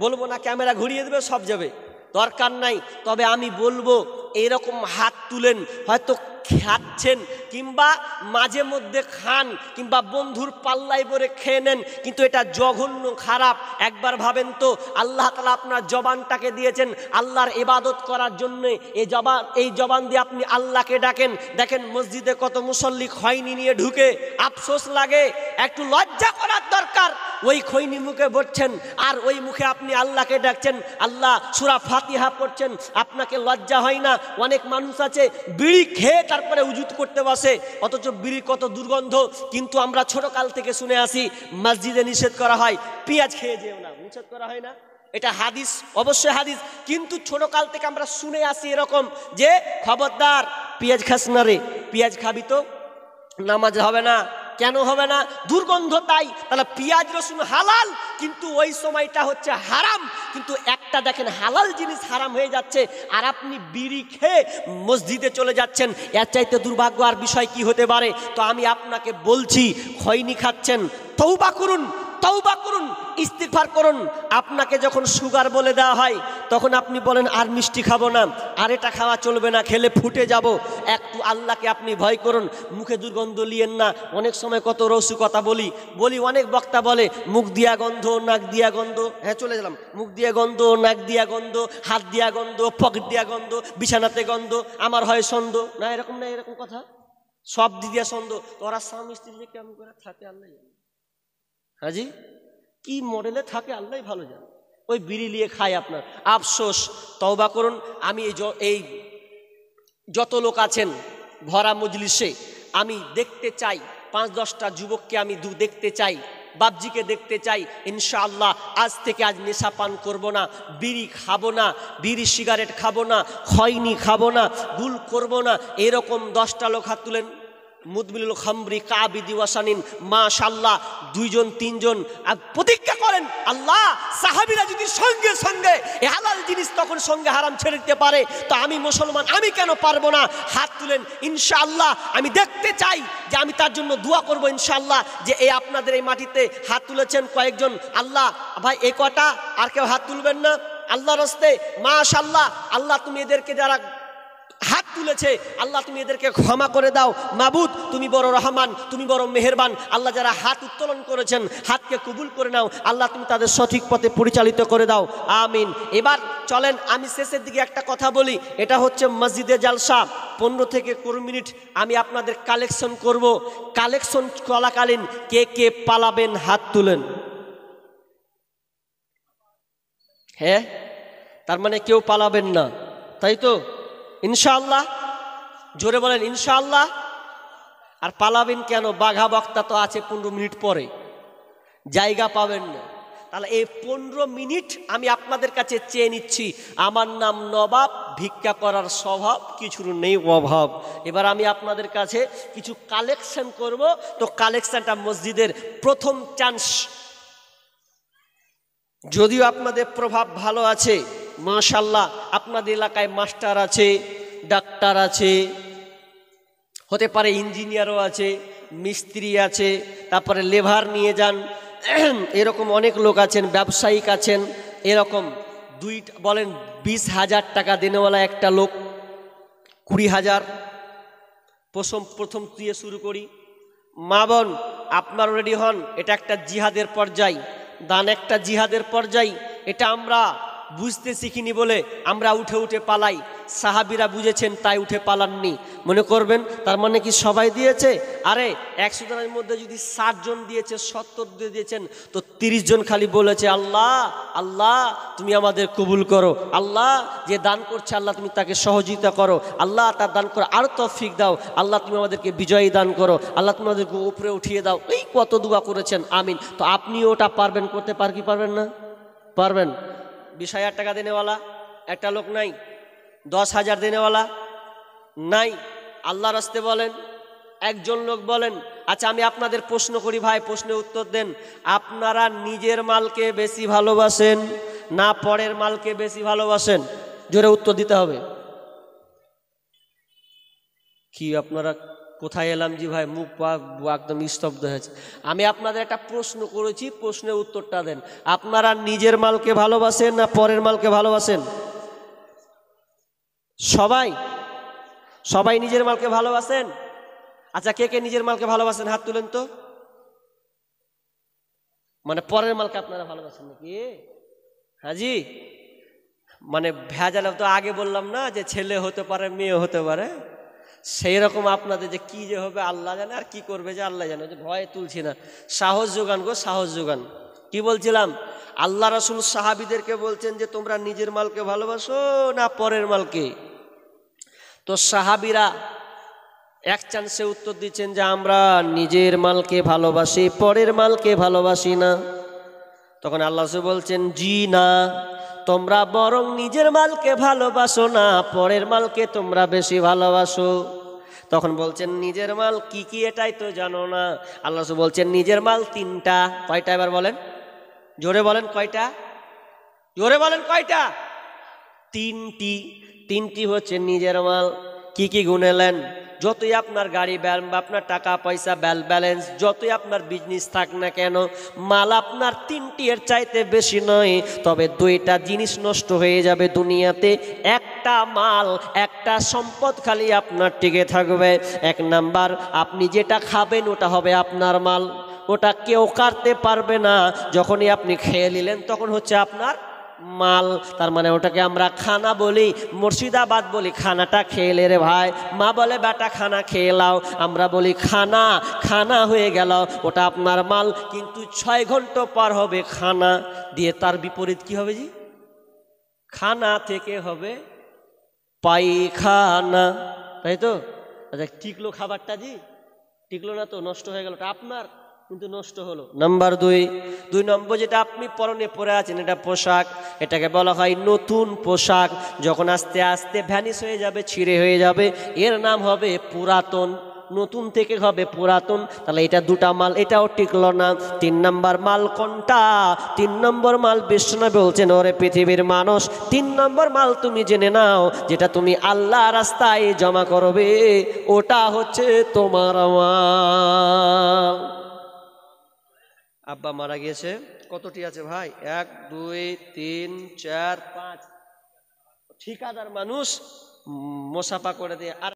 বলবো না, ক্যামেরা ঘুরিয়ে দেবে সব যাবে, দরকার নাই। তবে আমি বলবো এইরকম হাত তুলেন, হয়তো খাচ্ছেন কিংবা মাঝে মধ্যে খান কিংবা বন্ধুর পাল্লাই পরে খেয়ে নেন, কিন্তু এটা জঘন্য খারাপ। একবার ভাবেন তো, আল্লাহ তাআলা আপনার জবানটাকে দিয়েছেন আল্লাহর ইবাদত করার জন্য, এই জবান দিয়ে আপনি আল্লাহকে ডাকেন। দেখেন মসজিদে কত মুসল্লি খৈনি নিয়ে ঢুকে, আফসোস লাগে, একটু লজ্জা করার দরকার। ওই খৈনি মুখে ভরছেন আর ওই মুখে আপনি আল্লাহকে ডাকছেন, আল্লাহ সূরা ফাতিহা পড়ছেন, আপনাকে লজ্জা হয় না? অনেক মানুষ আছে বিড়ি খেয়ে তারপরে উজুত করতে বসে, অথচ বিড়ির কত দুর্গন্ধ। কিন্তু আমরা ছোটকাল থেকে শুনে আসি মসজিদে নিষেধ করা হয় পেঁয়াজ খেয়ে যেও না, নিষেধ করা হয় না? এটা হাদিস, অবশ্যই হাদিস, কিন্তু ছোটকাল থেকে আমরা শুনে আসি এরকম যে খবরদার পেঁয়াজ খাস না রে, পেঁয়াজ খাবি তো নামাজ হবে না। কেন হবে না? দুর্গন্ধ। তাই তাহলে পেঁয়াজ রসুন হালাল, কিন্তু ওই সময়টা হচ্ছে হারাম। কিন্তু একটা দেখেন হালাল জিনিস হারাম হয়ে যাচ্ছে আর আপনি বিড়ি খেয়ে মসজিদে চলে যাচ্ছেন, এর চাইতে দুর্ভাগ্য আর বিষয় কি হতে পারে? তো আমি আপনাকে বলছি, খৈনি খাচ্ছেন, তওবা করুন, তওবা করুন, ইস্তিগফার করুন। আপনাকে যখন সুগার বলে দেওয়া হয় তখন আপনি বলেন আর মিষ্টি খাবো না, আর এটা খাওয়া চলবে না, খেলে ফুটে যাব। একটু আল্লাহকে আপনি ভয় করুন, মুখে দুর্গন্ধ লিয়েন না। অনেক সময় কত রসু কথা বলি, অনেক বক্তা বলে মুখ দিয়া গন্ধ, নাক দিয়া গন্ধ, হ্যাঁ চলে গেলাম, মুখ দিয়া গন্ধ, নাক দিয়া গন্ধ, হাত দিয়া গন্ধ, পকেট দিয়া গন্ধ, বিছানাতে গন্ধ, আমার হয় সন্দ না, এরকম না, এরকম কথা সব দিয়া সন্দ। তোরা স্বামী স্ত্রী যে কেমন করে থাকে আল্লাহ জানে, হাজি কি মডেলে থাকে আল্লাহ ভালো জানে। ওই বিড়ি নিয়ে খায় আপনার, আফসোস। তওবা করুন। আমি এই যত লোক আছেন ভরা মজলিসে, আমি দেখতে চাই 5-10টা যুবককে আমি দেখতে চাই, বাবজিকে দেখতে চাই। ইনশাআল্লাহ আজ থেকে আজ নেশা পান করবো না, বিড়ি খাবো না, বিড়ি সিগারেট খাবো না, খৈনি খাবো না, গুল করবো না। এরকম 10টা লোক হাত তুলেন। মুদমিলুল খামরি কাবিদি ওয়াসানিন, মাশাআল্লাহ 2-3 আর প্রতিজ্ঞা করেন, আল্লাহ সাহাবীরা যদি সঙ্গে সঙ্গে এই হালাল জিনিস তখন সঙ্গে হারাম ছেড়ে দিতে পারে, তো আমি মুসলমান, আমি কেন পারবো না? হাত তুলেন। ইনশাআল্লাহ আমি দেখতে চাই যে আমি তার জন্য দোয়া করব ইনশাআল্লাহ। যে এই আপনাদের এই মাটিতে হাত তুলেছেন কয়েকজন, আল্লাহ ভাই এই কটা, আর কেউ হাত তুলবেন না আল্লাহর রাস্তে? মাশাআল্লাহ, আল্লাহ তুমি এদেরকে যারা হাত তুলেছে আল্লাহ তুমি এদেরকে ক্ষমা করে দাও। মাবুদ তুমি বড় রহমান, তুমি বড় মেহেরবান। আল্লাহ যারা হাত উত্তোলন করেছেন হাতকে কবুল করে নাও, আল্লাহ তুমি তাদের সঠিক পথে পরিচালিত করে দাও, আমিন। এবার চলেন আমি শেষের দিকে একটা কথা বলি, এটা হচ্ছে মসজিদে জালসা। 15 থেকে 20 মিনিট আমি আপনাদের কালেকশন করব। কালেকশন চলাকালীন কে কে পালাবেন হাত তুলেন। হ্যাঁ, তার মানে কেউ পালাবেন না, তাই তো? ইনশাআল্লাহ, জোরে বলেন ইনশাআল্লাহ। আর পালাবেন কেন? বাঘা বক্তা তো আছে 15 মিনিট পরে, জায়গা পাবেন না। তাহলে এই 15 মিনিট আমি আপনাদের কাছে চেয়ে নিচ্ছি। আমার নাম নবাব, ভিক্ষা করার স্বভাব, কিছুর নেই অভাব। এবার আমি আপনাদের কাছে কিছু কালেকশন করব। তো কালেকশনটা মসজিদের প্রথম চান্স, যদিও আপনাদের প্রভাব ভালো আছে মাশাআল্লাহ, আপনাদের এলাকায় মাস্টার আছে, ডাক্তার আছে, হতে পারে ইঞ্জিনিয়ারও আছে, মিস্ত্রি আছে, তারপরে লেবার নিয়ে যান, এরকম অনেক লোক আছেন, ব্যবসায়িক আছেন, এরকম বলেন 20,000 টাকা দেনেওয়ালা একটা লোক, 20,000 প্রথম দিয়ে শুরু করি। মা বোন আপনার রেডি হন, এটা একটা জিহাদের পর্যায়, দান একটা জিহাদের পর্যায়। এটা আমরা বুঝতে শিখিনি বলে আমরা উঠে উঠে পালাই, সাহাবিরা বুঝেছেন তাই উঠে পালাননি। মনে করবেন তার মানে কি সবাই দিয়েছে? আরে 100 জনের মধ্যে যদি 60 জন দিয়েছে, 70 দিয়েছেন, তো 30 জন খালি বলেছে আল্লাহ আল্লাহ তুমি আমাদের কবুল করো, আল্লাহ যে দান করছে আল্লাহ তুমি তাকে সহযোগিতা করো, আল্লাহ তার দান করো আরও তৌফিক দাও, আল্লাহ তুমি আমাদেরকে বিজয়ী দান করো, আল্লাহ তুমি আমাদেরকে উপরে উঠিয়ে দাও। এই কত দোয়া করেছেন, আমিন। তো আপনিও ওটা পারবেন করতে, কি পারবেন না? পারবেন। 20,000 টাকা দেনেওয়ালা একটা লোক নাই, 10,000 দেনেওয়ালা নাই, আল্লাহ রাস্তে বলেন একজন লোক বলেন। আচ্ছা আমি আপনাদের প্রশ্ন করি ভাই, প্রশ্নের উত্তর দেন। আপনারা নিজের মালকে বেশি ভালোবাসেন না পরের মালকে বেশি ভালোবাসেন? জোরে উত্তর দিতে হবে। কি আপনারা কোথায় এলাম জি ভাই, মুখ একদম স্তব্ধ হয়েছে। আমি আপনাদের একটা প্রশ্ন করেছি, প্রশ্নের উত্তরটা দেন। আপনারা নিজের মালকে ভালোবাসেন না পরের মালকে ভালোবাসেন? সবাই নিজের মালকে ভালোবাসেন? আচ্ছা কে কে নিজের মালকে ভালোবাসেন হাত তুলেন তো। মানে পরের মালকে আপনারা ভালোবাসেন নাকি? হাজি মানে ভেজাল তো আগে বললাম না যে ছেলে হতে পারে মেয়ে হতে পারে, সেই রকম আপনাদের যে কি যে হবে আল্লাহ জানে, আর কি করবে যে আল্লাহ জানে। ভয়ে তুলছি না, সাহস যোগান গো, সাহস যোগান। কি বলছিলাম, আল্লাহ রাসূল সাহাবীদেরকে বলছেন যে তোমরা নিজের মালকে ভালোবাসো না পরের মালকে? তো সাহাবীরা এক চান্সে উত্তর দিচ্ছেন যে আমরা নিজের মালকে ভালোবাসি, পরের মালকে ভালোবাসি না। তখন আল্লাহ রাসূল বলছেন জি না, তোমরা বরং নিজের মালকে ভালোবাসো না, পরের মালকে তোমরা বেশি ভালোবাসো। তখন বলছেন নিজের মাল কি কি এটাই তো জানো না। আল্লাহ রাসূল বলছেন নিজের মাল 3টা। কয়টা এবার বলেন, জোরে বলেন কয়টা, জোরে বলেন কয়টা? 3টি হচ্ছে নিজের মাল। কি কি গুনেলেন? যতই আপনার গাড়ি আপনার টাকা পয়সা ব্যালেন্স, যতই আপনার বিজনেস থাক না কেন, মাল আপনার 3টি এর চাইতে বেশি নয়। তবে 2টা জিনিস নষ্ট হয়ে যাবে দুনিয়াতে, একটা মাল একটা সম্পদ খালি আপনার টিকে থাকবে। 1 নাম্বার, আপনি যেটা খাবেন ওটা হবে আপনার মাল, ওটা কেউ কাটতে পারবে না। যখনই আপনি খেয়ে নিলেন তখন হচ্ছে আপনার মাল। তার মানে ওটাকে আমরা খানা বলি, মুর্শিদাবাদ বলি খানাটা খেয়ে রে ভাই, মা বলে বেটা খানা খেয়ে লাও, আমরা বলি খানা হয়ে গেল, ওটা আপনার মাল। কিন্তু 6 ঘন্টা পার হবে খানা দিয়ে, তার বিপরীত কি হবে জি? খানা থেকে হবে পায়খানা, তাই তো? আচ্ছা টিকলো খাবারটা জি, টিকলো না তো, নষ্ট হয়ে গেল, ওটা আপনার কিন্তু নষ্ট হলো। নাম্বার 2 নম্বর যেটা আপনি পরনে পরে আছেন এটা পোশাক, এটাকে বলা হয় নতুন পোশাক। যখন আস্তে আস্তে ভ্যানিশ হয়ে যাবে, ছিঁড়ে হয়ে যাবে, এর নাম হবে পুরাতন। নতুন থেকে হবে পুরাতন, তাহলে এটা 2টা মাল, এটাও টিকলো না। 3 নম্বর মাল কোনটা? 3 নম্বর মাল বিশ্বনবী বলছেন ওরে পৃথিবীর মানুষ, 3 নম্বর মাল তুমি জেনে নাও, যেটা তুমি আল্লাহ রাস্তায় জমা করবে ওটা হচ্ছে তোমার মাল। আব্বা মারা গিয়েছে, কতটি আছে ভাই? 1 2 3 4 5। ঠিকাদার মানুষ মোসাফা করে দিয়ে আর